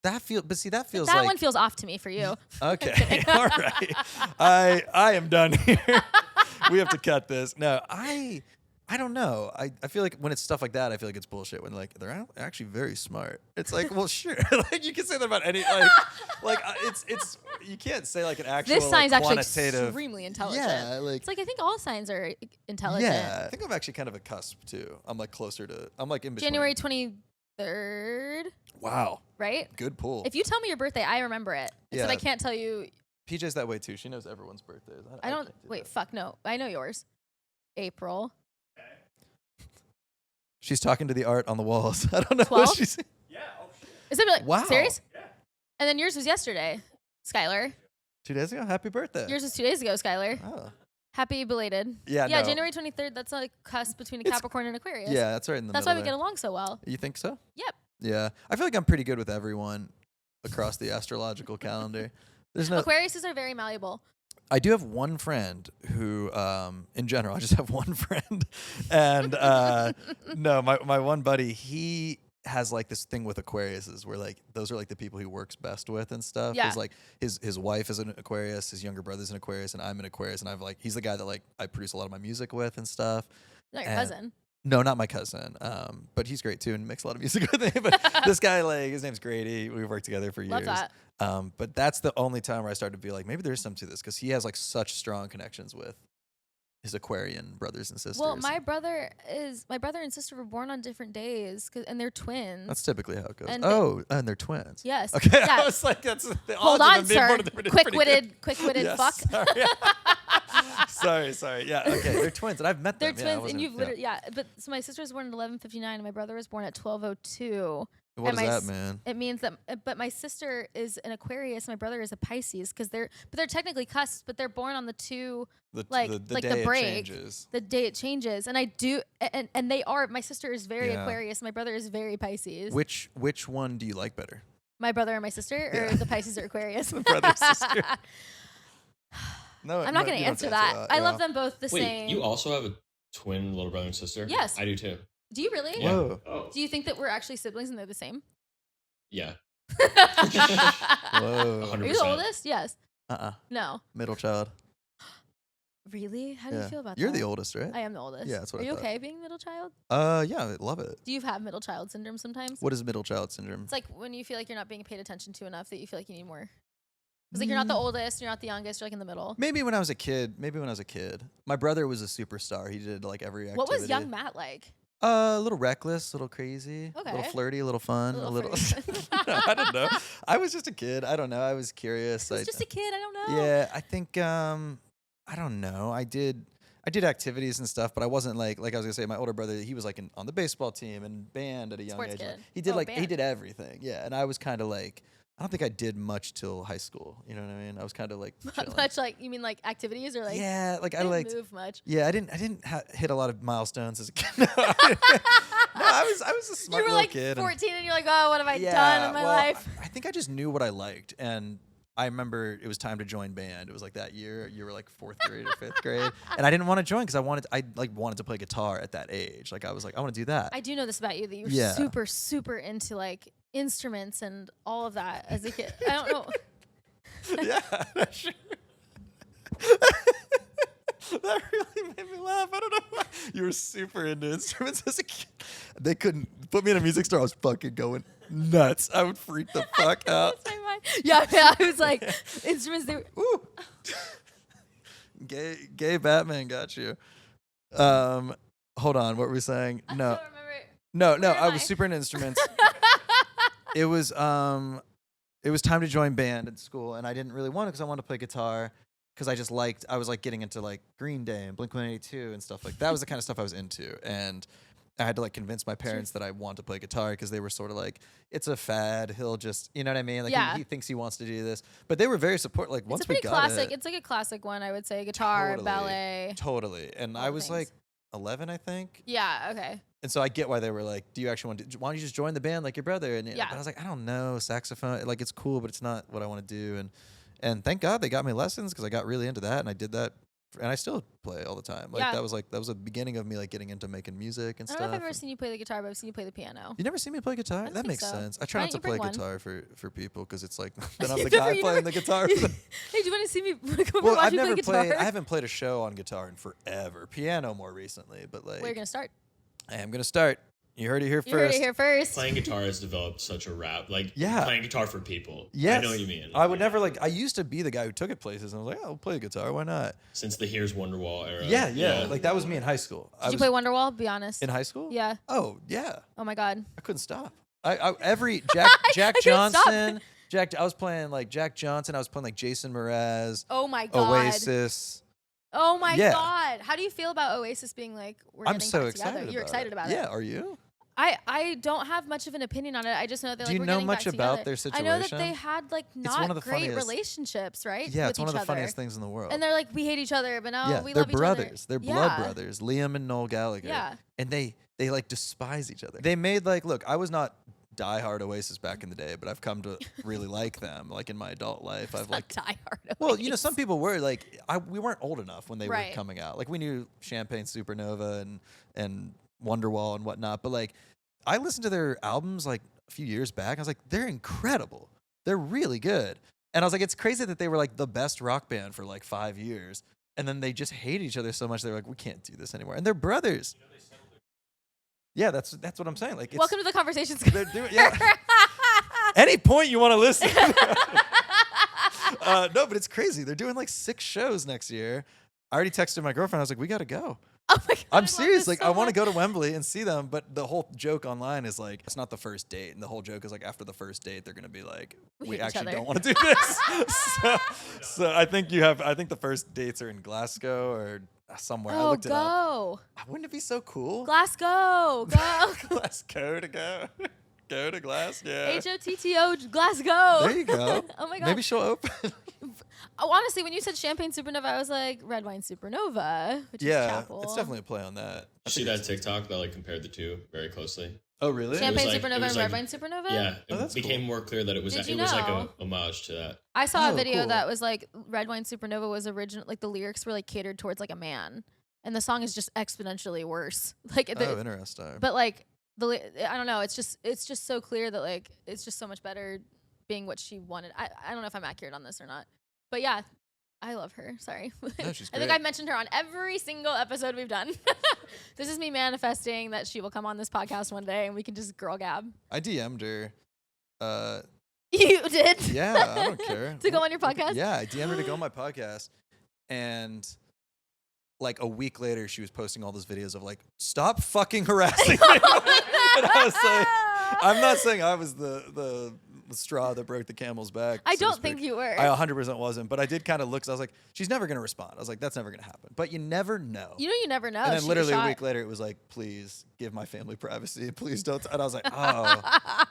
Speaker 3: that feels
Speaker 4: That
Speaker 3: like
Speaker 4: one feels off to me for you.
Speaker 3: okay. All right, I am done here. We have to cut this. No, I I don't know. I feel like when it's stuff like that, I feel like it's bullshit. When like they're actually very smart. It's like, well, sure. Like you can say that about any it's you can't say like an actual
Speaker 4: This sign's actually
Speaker 3: quantitative.
Speaker 4: extremely intelligent.
Speaker 3: Yeah, like
Speaker 4: It's like I think all signs are intelligent.
Speaker 3: yeah. I think I'm actually kind of a cusp too. I'm like closer to. I'm like in between.
Speaker 4: January 23rd,
Speaker 3: Wow.
Speaker 4: right?
Speaker 3: Good pull.
Speaker 4: If you tell me your birthday, I remember it. Except
Speaker 3: Yeah.
Speaker 4: I can't tell you.
Speaker 3: PJ's that way too. She knows everyone's birthdays.
Speaker 4: I don't.
Speaker 3: can't do
Speaker 4: Wait,
Speaker 3: that.
Speaker 4: fuck no. I know yours. April.
Speaker 3: She's talking to the art on the walls. I don't know
Speaker 4: 12?
Speaker 3: what she's.
Speaker 4: Is it like
Speaker 3: Wow.
Speaker 4: serious? Yeah. And then yours was yesterday, Skylar.
Speaker 3: 2 days ago. Happy birthday.
Speaker 4: Yours was 2 days ago, Skylar.
Speaker 3: Oh.
Speaker 4: Happy belated.
Speaker 3: Yeah.
Speaker 4: Yeah,
Speaker 3: no.
Speaker 4: January 23rd. That's a cusp between a
Speaker 3: It's-
Speaker 4: Capricorn and Aquarius.
Speaker 3: Yeah, that's right in the
Speaker 4: That's why
Speaker 3: middle
Speaker 4: we get
Speaker 3: there.
Speaker 4: along so well.
Speaker 3: You think so?
Speaker 4: Yep.
Speaker 3: Yeah. I feel like I'm pretty good with everyone across the astrological calendar. There's no.
Speaker 4: Aquariuses are very malleable.
Speaker 3: I do have one friend who, in general, I just have one friend, and no, my one buddy, he has like this thing with Aquariuses where like those are like the people he works best with and stuff.
Speaker 4: Yeah.
Speaker 3: His like his wife is an Aquarius, his younger brother's an Aquarius, and I'm an Aquarius, and I've like he's the guy that like I produce a lot of my music with and stuff.
Speaker 4: Not your
Speaker 3: And-
Speaker 4: cousin.
Speaker 3: No, not my cousin. But he's great too and makes a lot of music with me. But this guy, like, his name's Grady. We've worked together for
Speaker 4: Love
Speaker 3: years.
Speaker 4: that.
Speaker 3: But that's the only time where I started to be like, maybe there's some to this because he has like such strong connections with his Aquarian brothers and sisters.
Speaker 4: Well, my brother and sister were born on different days, and they're twins.
Speaker 3: That's typically how it goes.
Speaker 4: And
Speaker 3: and they're twins.
Speaker 4: Yes.
Speaker 3: Okay.
Speaker 4: Yeah.
Speaker 3: I was like, that's the
Speaker 4: Hold
Speaker 3: odds
Speaker 4: on,
Speaker 3: of them being born
Speaker 4: sir.
Speaker 3: on different days is pretty good.
Speaker 4: Quick-witted
Speaker 3: Yes,
Speaker 4: fuck.
Speaker 3: Sorry. Yeah. Okay. They're twins, and I've met
Speaker 4: They're
Speaker 3: them. Yeah, I
Speaker 4: twins, and
Speaker 3: wasn't-
Speaker 4: you've literally But so my sister was born at 11:59, and my brother was born at 12:02.
Speaker 3: What
Speaker 4: and
Speaker 3: does
Speaker 4: my
Speaker 3: that
Speaker 4: s-
Speaker 3: mean?
Speaker 4: It means that, but my sister is an Aquarius, my brother is a Pisces, because they're technically cusps, but they're born on the two, like
Speaker 3: the
Speaker 4: the
Speaker 3: day it
Speaker 4: break.
Speaker 3: changes.
Speaker 4: the day it changes, and I do, and they are. My sister is very
Speaker 3: Yeah.
Speaker 4: Aquarius, my brother is very Pisces.
Speaker 3: Which one do you like better?
Speaker 4: My brother and my sister, or
Speaker 3: Yeah.
Speaker 4: the Pisces or Aquarius.
Speaker 3: Brother, sister. No,
Speaker 4: I'm not going to
Speaker 3: you don't
Speaker 4: answer that. I
Speaker 3: yeah.
Speaker 4: love them both the
Speaker 5: Wait,
Speaker 4: same.
Speaker 5: you also have a twin little brother and sister?
Speaker 4: Yes.
Speaker 5: I do too.
Speaker 4: Do you really?
Speaker 5: Yeah.
Speaker 3: Whoa.
Speaker 5: Oh.
Speaker 4: Do you think that we're actually siblings and they're the same?
Speaker 5: Yeah.
Speaker 3: Whoa.
Speaker 5: 100%.
Speaker 4: Are you the oldest? Yes. No.
Speaker 3: Middle child.
Speaker 4: Really? How do you feel about
Speaker 3: You're
Speaker 4: that?
Speaker 3: the oldest, right?
Speaker 4: I am the oldest.
Speaker 3: Yeah, that's what
Speaker 4: Are
Speaker 3: I
Speaker 4: you
Speaker 3: thought.
Speaker 4: okay being middle child?
Speaker 3: Yeah, I love it.
Speaker 4: Do you have middle child syndrome sometimes?
Speaker 3: What is middle child syndrome?
Speaker 4: It's like when you feel like you're not being paid attention to enough that you feel like you need more. It's like you're not the oldest, you're not the youngest, you're like in the middle.
Speaker 3: Maybe when I was a kid. My brother was a superstar. He did like every activity.
Speaker 4: What was young Matt like?
Speaker 3: A little reckless, a little crazy, a
Speaker 4: Okay.
Speaker 3: little flirty, a little fun,
Speaker 4: A
Speaker 3: a
Speaker 4: little
Speaker 3: little.
Speaker 4: flirty.
Speaker 3: No, I don't know. I was just a kid. I don't know. I was curious.
Speaker 4: I was just a kid, I don't know.
Speaker 3: Yeah, I think I don't know. I did activities and stuff, but I wasn't like I was gonna say my older brother. He was like on the baseball team and band at a young
Speaker 4: Sports
Speaker 3: age.
Speaker 4: kid.
Speaker 3: He did
Speaker 4: Oh,
Speaker 3: he
Speaker 4: band.
Speaker 3: did everything. Yeah, and I was kind of like I don't think I did much till high school. You know what I mean? I was kind of like chilling.
Speaker 4: Much like, you mean like activities or like
Speaker 3: Yeah, like I
Speaker 4: didn't
Speaker 3: liked.
Speaker 4: move much.
Speaker 3: Yeah, I didn't hit a lot of milestones as a kid. No, I was a smart
Speaker 4: You were
Speaker 3: little
Speaker 4: like
Speaker 3: kid.
Speaker 4: 14 and you're like, oh, what have I
Speaker 3: Yeah,
Speaker 4: done in my
Speaker 3: well,
Speaker 4: life?
Speaker 3: I think I just knew what I liked, and I remember it was time to join band. It was like that year. You were like 4th grade or 5th grade, and I didn't want to join because I wanted to play guitar at that age. Like I was like, I want to do that.
Speaker 4: I do know this about you, that you were
Speaker 3: Yeah.
Speaker 4: super, super into like instruments and all of that as a kid. I don't know.
Speaker 3: Yeah, sure. That really made me laugh. I don't know why. You were super into instruments as a kid. They couldn't put me in a music store. I was fucking going nuts. I would freak the fuck out.
Speaker 4: That's my mind. Yeah, I was like, instruments, they were.
Speaker 3: Ooh. Gay Batman got you. Hold on. What were we saying?
Speaker 4: I
Speaker 3: No.
Speaker 4: don't remember.
Speaker 3: No,
Speaker 4: Where
Speaker 3: I
Speaker 4: am
Speaker 3: was
Speaker 4: I?
Speaker 3: super into instruments. It was time to join band at school, and I didn't really want it because I wanted to play guitar because I was like getting into like Green Day and Blink-182 and stuff like that. Was the kind of stuff I was into, and I had to like convince my parents that I want to play guitar because they were sort of like, it's a fad. He'll just, you know what I mean? Like
Speaker 4: Yeah.
Speaker 3: he thinks he wants to do this, but they were very supportive. Like
Speaker 4: It's
Speaker 3: once
Speaker 4: a pretty
Speaker 3: we got
Speaker 4: classic.
Speaker 3: it,
Speaker 4: It's like a classic one, I would say. Guitar, ballet.
Speaker 3: totally. And
Speaker 4: all
Speaker 3: I
Speaker 4: the
Speaker 3: was
Speaker 4: things.
Speaker 3: like 11, I think.
Speaker 4: Yeah, okay.
Speaker 3: And so I get why they were like, do you actually why don't you just join the band like your brother? And
Speaker 4: Yeah.
Speaker 3: but I was like, I don't know, saxophone, like it's cool, but it's not what I want to do. And thank God they got me lessons because I got really into that and I did that and I still play all the time. Like
Speaker 4: Yeah.
Speaker 3: that was the beginning of me like getting into making music and
Speaker 4: I
Speaker 3: stuff.
Speaker 4: don't know if I've ever
Speaker 3: and-
Speaker 4: seen you play the guitar, but I've seen you play the piano.
Speaker 3: You never seen me play guitar?
Speaker 4: don't
Speaker 3: That
Speaker 4: think
Speaker 3: makes
Speaker 4: so.
Speaker 3: sense. I try
Speaker 4: Why
Speaker 3: not to
Speaker 4: don't you
Speaker 3: play
Speaker 4: bring one?
Speaker 3: guitar for people because it's like then I'm
Speaker 4: You've
Speaker 3: the
Speaker 4: never-
Speaker 3: guy
Speaker 4: you
Speaker 3: playing
Speaker 4: never-
Speaker 3: the guitar.
Speaker 4: Hey, do you want to see me come
Speaker 3: Well,
Speaker 4: and watch
Speaker 3: I've
Speaker 4: me play
Speaker 3: never
Speaker 4: guitar?
Speaker 3: played. I haven't played a show on guitar in forever. Piano more recently, but like
Speaker 4: Where are you gonna start?
Speaker 3: I am gonna start. You heard it here
Speaker 4: You heard
Speaker 3: first.
Speaker 4: it here first.
Speaker 5: Playing guitar has developed such a rap. Like,
Speaker 3: Yeah.
Speaker 5: playing guitar for people.
Speaker 3: Yes.
Speaker 5: I know what you mean.
Speaker 3: I would never like. I used to be the guy who took it places, and I was like, "Oh, I'll play the guitar. Why not?"
Speaker 5: Since the Here's Wonderwall era.
Speaker 3: Yeah. Like that was me in high school. I
Speaker 4: Did you
Speaker 3: was
Speaker 4: play Wonderwall? Be honest.
Speaker 3: in high school?
Speaker 4: Yeah.
Speaker 3: Oh yeah.
Speaker 4: Oh my God.
Speaker 3: I couldn't stop. Every Jack
Speaker 4: I couldn't stop.
Speaker 3: Johnson. I was playing like Jack Johnson. I was playing like Jason Mraz,
Speaker 4: Oh my God.
Speaker 3: Oasis.
Speaker 4: Oh my
Speaker 3: Yeah.
Speaker 4: God. How do you feel about Oasis being like we're
Speaker 3: I'm
Speaker 4: getting
Speaker 3: so
Speaker 4: back
Speaker 3: excited.
Speaker 4: together? You're
Speaker 3: about
Speaker 4: excited
Speaker 3: it.
Speaker 4: about
Speaker 3: Yeah.
Speaker 4: it.
Speaker 3: Are you?
Speaker 4: I don't have much of an opinion on it. I just know that they're
Speaker 3: Do
Speaker 4: like
Speaker 3: you
Speaker 4: we're
Speaker 3: know
Speaker 4: getting
Speaker 3: much
Speaker 4: back
Speaker 3: about
Speaker 4: together.
Speaker 3: their
Speaker 4: I know that they
Speaker 3: situation?
Speaker 4: had like
Speaker 3: one
Speaker 4: not
Speaker 3: of the
Speaker 4: great
Speaker 3: funniest-
Speaker 4: relationships, right?
Speaker 3: Yeah.
Speaker 4: with
Speaker 3: It's one of
Speaker 4: each
Speaker 3: the
Speaker 4: other.
Speaker 3: funniest things in the world.
Speaker 4: And they're like, we hate each other, but no,
Speaker 3: yeah,
Speaker 4: we
Speaker 3: they're
Speaker 4: love each
Speaker 3: brothers.
Speaker 4: other.
Speaker 3: They're blood
Speaker 4: Yeah.
Speaker 3: brothers. Liam and Noel Gallagher.
Speaker 4: Yeah.
Speaker 3: And they like despise each other. They made like look. I was not diehard Oasis back in the day, but I've come to really like them. Like in my adult life, I've like.
Speaker 4: Die hard.
Speaker 3: Well, you know, some people were like, we weren't old enough when they
Speaker 4: Right.
Speaker 3: were coming out. Like we knew Champagne Supernova and Wonderwall and whatnot, but like I listened to their albums like a few years back. I was like, they're incredible. They're really good. And I was like, it's crazy that they were like the best rock band for like 5 years, and then they just hate each other so much they're like, we can't do this anymore. And they're brothers. Yeah, that's what I'm saying. Like, it's,
Speaker 4: Welcome to the conversations.
Speaker 3: they're doing. Yeah. Any point you want to listen. No, but it's crazy. They're doing like 6 shows next year. I already texted my girlfriend. I was like, we got to go.
Speaker 4: Oh my God, I
Speaker 3: I'm
Speaker 4: love
Speaker 3: serious.
Speaker 4: this
Speaker 3: Like,
Speaker 4: so
Speaker 3: I want to
Speaker 4: much.
Speaker 3: go to Wembley and see them. But the whole joke online is like, it's not the first date. And the whole joke is like, after the first date, they're going to be like,
Speaker 4: We
Speaker 3: we
Speaker 4: hate each
Speaker 3: actually
Speaker 4: other.
Speaker 3: don't want to do this. so I think the first dates are in Glasgow or somewhere. I
Speaker 4: Oh,
Speaker 3: looked it up.
Speaker 4: go.
Speaker 3: Wouldn't it be so cool?
Speaker 4: Glasgow. Go.
Speaker 3: Glasgow to go. Go to Glasgow.
Speaker 4: HOTTO Glasgow.
Speaker 3: There you go.
Speaker 4: Oh my God.
Speaker 3: Maybe she'll open.
Speaker 4: Oh, honestly, when you said Champagne Supernova, I was like, Red Wine Supernova, which is
Speaker 3: Yeah,
Speaker 4: Chapel.
Speaker 3: it's definitely a play on that.
Speaker 5: You see that TikTok that like compared the two very closely?
Speaker 3: Oh, really?
Speaker 4: Champagne
Speaker 5: like- it
Speaker 4: Supernova
Speaker 5: was
Speaker 4: and Red
Speaker 5: like-
Speaker 4: Wine Supernova?
Speaker 5: Yeah,
Speaker 3: Oh,
Speaker 5: it
Speaker 3: that's
Speaker 5: became
Speaker 3: cool.
Speaker 5: more clear that it was
Speaker 4: Did
Speaker 5: it
Speaker 4: you
Speaker 5: was like
Speaker 4: know?
Speaker 5: a homage to that.
Speaker 4: I saw a
Speaker 3: Oh,
Speaker 4: video
Speaker 3: cool.
Speaker 4: that was like Red Wine Supernova was original, like the lyrics were like catered towards like a man, and the song is just exponentially worse. Like,
Speaker 3: Oh, interesting.
Speaker 4: but like I don't know, it's just so clear that like it's just so much better being what she wanted. I don't know if I'm accurate on this or not, but yeah, I love her. Sorry,
Speaker 3: No, she's
Speaker 4: I think
Speaker 3: great.
Speaker 4: I've mentioned her on every single episode we've done. This is me manifesting that she will come on this podcast one day and we can just girl gab.
Speaker 3: I DM'd her.
Speaker 4: You did?
Speaker 3: Yeah, I don't care.
Speaker 4: To go on your podcast?
Speaker 3: Yeah, I DM'd her to go on my podcast, and like a week later, she was posting all those videos of like, stop fucking harassing me. And I was like, I'm not saying I was the straw that broke the camel's back.
Speaker 4: I
Speaker 3: so to
Speaker 4: don't
Speaker 3: speak.
Speaker 4: think you were.
Speaker 3: I 100% wasn't, but I did kind of look. 'Cause I was like, she's never gonna respond. I was like, that's never gonna happen. But you never know.
Speaker 4: You never know.
Speaker 3: And then
Speaker 4: Shoot
Speaker 3: literally
Speaker 4: your
Speaker 3: a
Speaker 4: shot.
Speaker 3: week later, it was like, please give my family privacy. Please don't. And I was like, oh,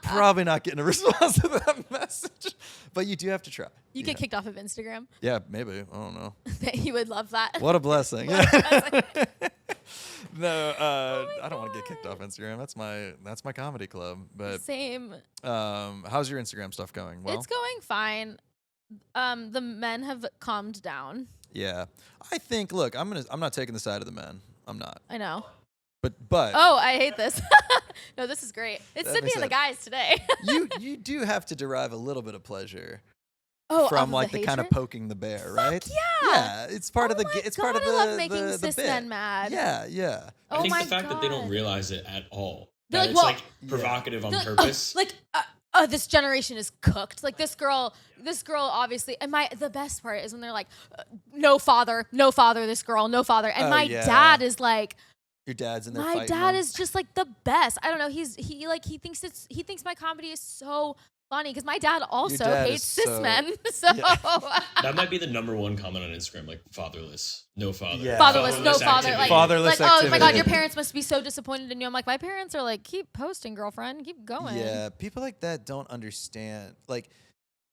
Speaker 3: probably not getting a response to that message. But you do have to try.
Speaker 4: You get kicked off of Instagram.
Speaker 3: Yeah, maybe. I don't know.
Speaker 4: You would love that.
Speaker 3: What a blessing.
Speaker 4: What a blessing.
Speaker 3: No, I don't want to get kicked off Instagram. That's my comedy club. But
Speaker 4: Same.
Speaker 3: how's your Instagram stuff going? Well,
Speaker 4: It's going fine. The men have calmed down.
Speaker 3: yeah. I think. Look, I'm not taking the side of the men. I'm not.
Speaker 4: I know.
Speaker 3: But
Speaker 4: Oh, I hate this. No, this is great. It's
Speaker 3: That
Speaker 4: Sydney
Speaker 3: makes
Speaker 4: and the
Speaker 3: sense.
Speaker 4: guys today.
Speaker 3: you do have to derive a little bit of pleasure
Speaker 4: Oh,
Speaker 3: from
Speaker 4: of
Speaker 3: like the kind of
Speaker 4: hatred?
Speaker 3: poking the bear, right?
Speaker 4: yeah.
Speaker 3: Yeah, it's part of
Speaker 4: Oh
Speaker 3: the
Speaker 4: my
Speaker 3: it's part of
Speaker 4: God,
Speaker 3: the
Speaker 4: I love making
Speaker 3: the
Speaker 4: cis
Speaker 3: bit.
Speaker 4: men mad.
Speaker 3: Yeah, yeah.
Speaker 5: I
Speaker 4: Oh
Speaker 5: think
Speaker 4: my
Speaker 5: the fact that they don't
Speaker 4: God.
Speaker 5: realize it at all.
Speaker 4: They're
Speaker 5: That
Speaker 4: like,
Speaker 5: it's
Speaker 4: well-
Speaker 5: like provocative on
Speaker 4: They're like,
Speaker 5: purpose.
Speaker 4: This generation is cooked. Like this girl obviously. And the best part is when they're like, no father, this girl, no father. And
Speaker 3: Oh,
Speaker 4: my
Speaker 3: yeah.
Speaker 4: dad is like,
Speaker 3: Your dad's in there
Speaker 4: my
Speaker 3: fighting
Speaker 4: dad
Speaker 3: them.
Speaker 4: is just like the best. I don't know. He thinks my comedy is so funny because my dad also
Speaker 3: dad
Speaker 4: hates
Speaker 3: is
Speaker 4: cis
Speaker 3: so-
Speaker 4: men. So
Speaker 5: That might be the #1 comment on Instagram, like fatherless, no father.
Speaker 3: Yeah.
Speaker 4: fatherless, no father.
Speaker 5: activity.
Speaker 4: Like,
Speaker 3: Fatherless
Speaker 4: like, oh my God,
Speaker 3: activity.
Speaker 4: your parents must be so disappointed in you. I'm like, my parents are like, keep posting, girlfriend, keep going.
Speaker 3: Yeah, people like that don't understand. Like,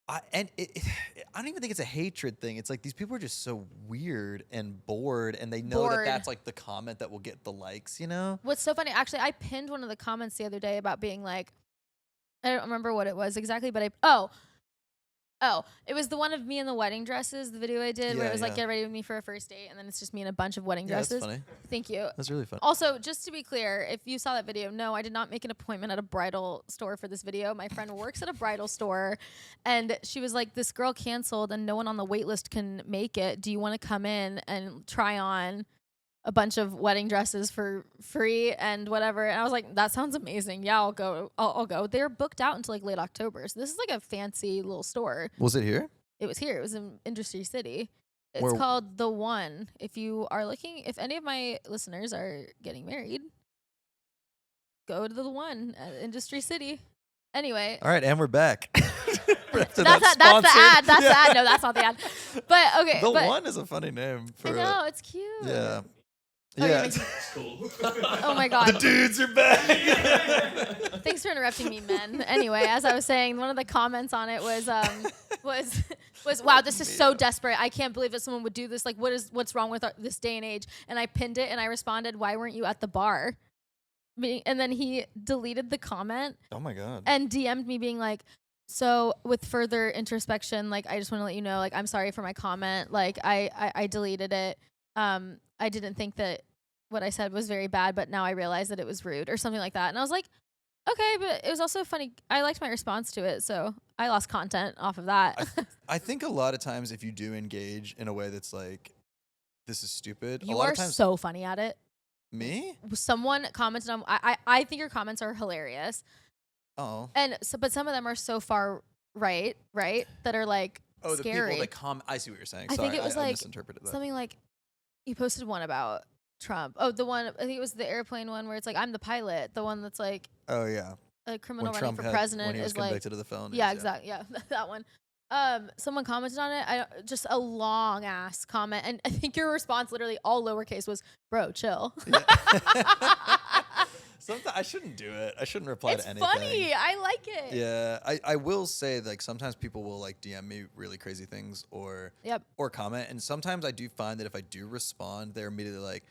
Speaker 3: I don't even think it's a hatred thing. It's like these people are just so weird and bored, and they know that
Speaker 4: Bored.
Speaker 3: that's like the comment that will get the likes. You know?
Speaker 4: What's so funny, actually, I pinned one of the comments the other day about being like, I don't remember what it was exactly, but Oh, it was the one of me in the wedding dresses, the video I did, where
Speaker 3: Yeah,
Speaker 4: it was like,
Speaker 3: yeah.
Speaker 4: get ready with me for a first date, and then it's just me in a bunch of wedding
Speaker 3: Yeah, that's
Speaker 4: dresses.
Speaker 3: funny.
Speaker 4: Thank you.
Speaker 3: That's really fun.
Speaker 4: Also, just to be clear, if you saw that video, no, I did not make an appointment at a bridal store for this video. My friend works at a bridal store, and she was like, this girl canceled, and no one on the wait list can make it. Do you want to come in and try on a bunch of wedding dresses for free and whatever? And I was like, that sounds amazing. Yeah, I'll go. I'll go. They're booked out until like late October. So this is like a fancy little store.
Speaker 3: Was it here?
Speaker 4: It was here. It was in Industry City. It's
Speaker 3: Where-
Speaker 4: called The One. If you are looking, if any of my listeners are getting married, go to The One at Industry City. Anyway.
Speaker 3: All right, and we're back.
Speaker 4: That's the ad. That's the ad. No, that's not the ad. But okay.
Speaker 3: The
Speaker 4: but
Speaker 3: One is a funny name for
Speaker 4: I know, it's cute.
Speaker 3: yeah.
Speaker 4: Oh,
Speaker 3: Yeah.
Speaker 5: It's cool.
Speaker 4: Oh my God.
Speaker 3: The dudes are back.
Speaker 4: Thanks for interrupting me, men. Anyway, as I was saying, one of the comments on it was wow, this is so desperate. I can't believe that someone would do this. Like, what's wrong with this day and age? And I pinned it and I responded, why weren't you at the bar? And then he deleted the comment
Speaker 3: Oh my god.
Speaker 4: and DM'd me being like, so with further introspection, like, I just want to let you know, like, I'm sorry for my comment. Like, I deleted it. I didn't think that what I said was very bad, but now I realize that it was rude or something like that. And I was like, okay, but it was also funny. I liked my response to it, so I lost content off of that.
Speaker 3: I think a lot of times if you do engage in a way that's like, this is stupid.
Speaker 4: You
Speaker 3: a lot
Speaker 4: are
Speaker 3: of times,
Speaker 4: so funny at it.
Speaker 3: me?
Speaker 4: Someone commented on. I think your comments are hilarious,
Speaker 3: Oh.
Speaker 4: and so, but some of them are so far right, that are like
Speaker 3: Oh, the
Speaker 4: scary.
Speaker 3: people that comment. I see what you're saying.
Speaker 4: I
Speaker 3: Sorry,
Speaker 4: think it was
Speaker 3: I
Speaker 4: like
Speaker 3: misinterpreted that.
Speaker 4: something like you posted one about Trump. Oh, the one, I think it was the airplane one where it's like, I'm the pilot. The one that's like
Speaker 3: Oh yeah.
Speaker 4: a criminal
Speaker 3: When
Speaker 4: running
Speaker 3: Trump
Speaker 4: for president
Speaker 3: when he was
Speaker 4: is like,
Speaker 3: convicted of the felonies.
Speaker 4: yeah, exactly, yeah, that one. Someone commented on it. Just a long ass comment, and I think your response, literally all lowercase, was, "Bro, chill."
Speaker 3: Sometimes I shouldn't do it. I shouldn't reply
Speaker 4: It's
Speaker 3: to anything.
Speaker 4: funny. I like it.
Speaker 3: Yeah, I will say, like, sometimes people will like DM me really crazy things or
Speaker 4: Yep.
Speaker 3: or comment, and sometimes I do find that if I do respond, they're immediately like,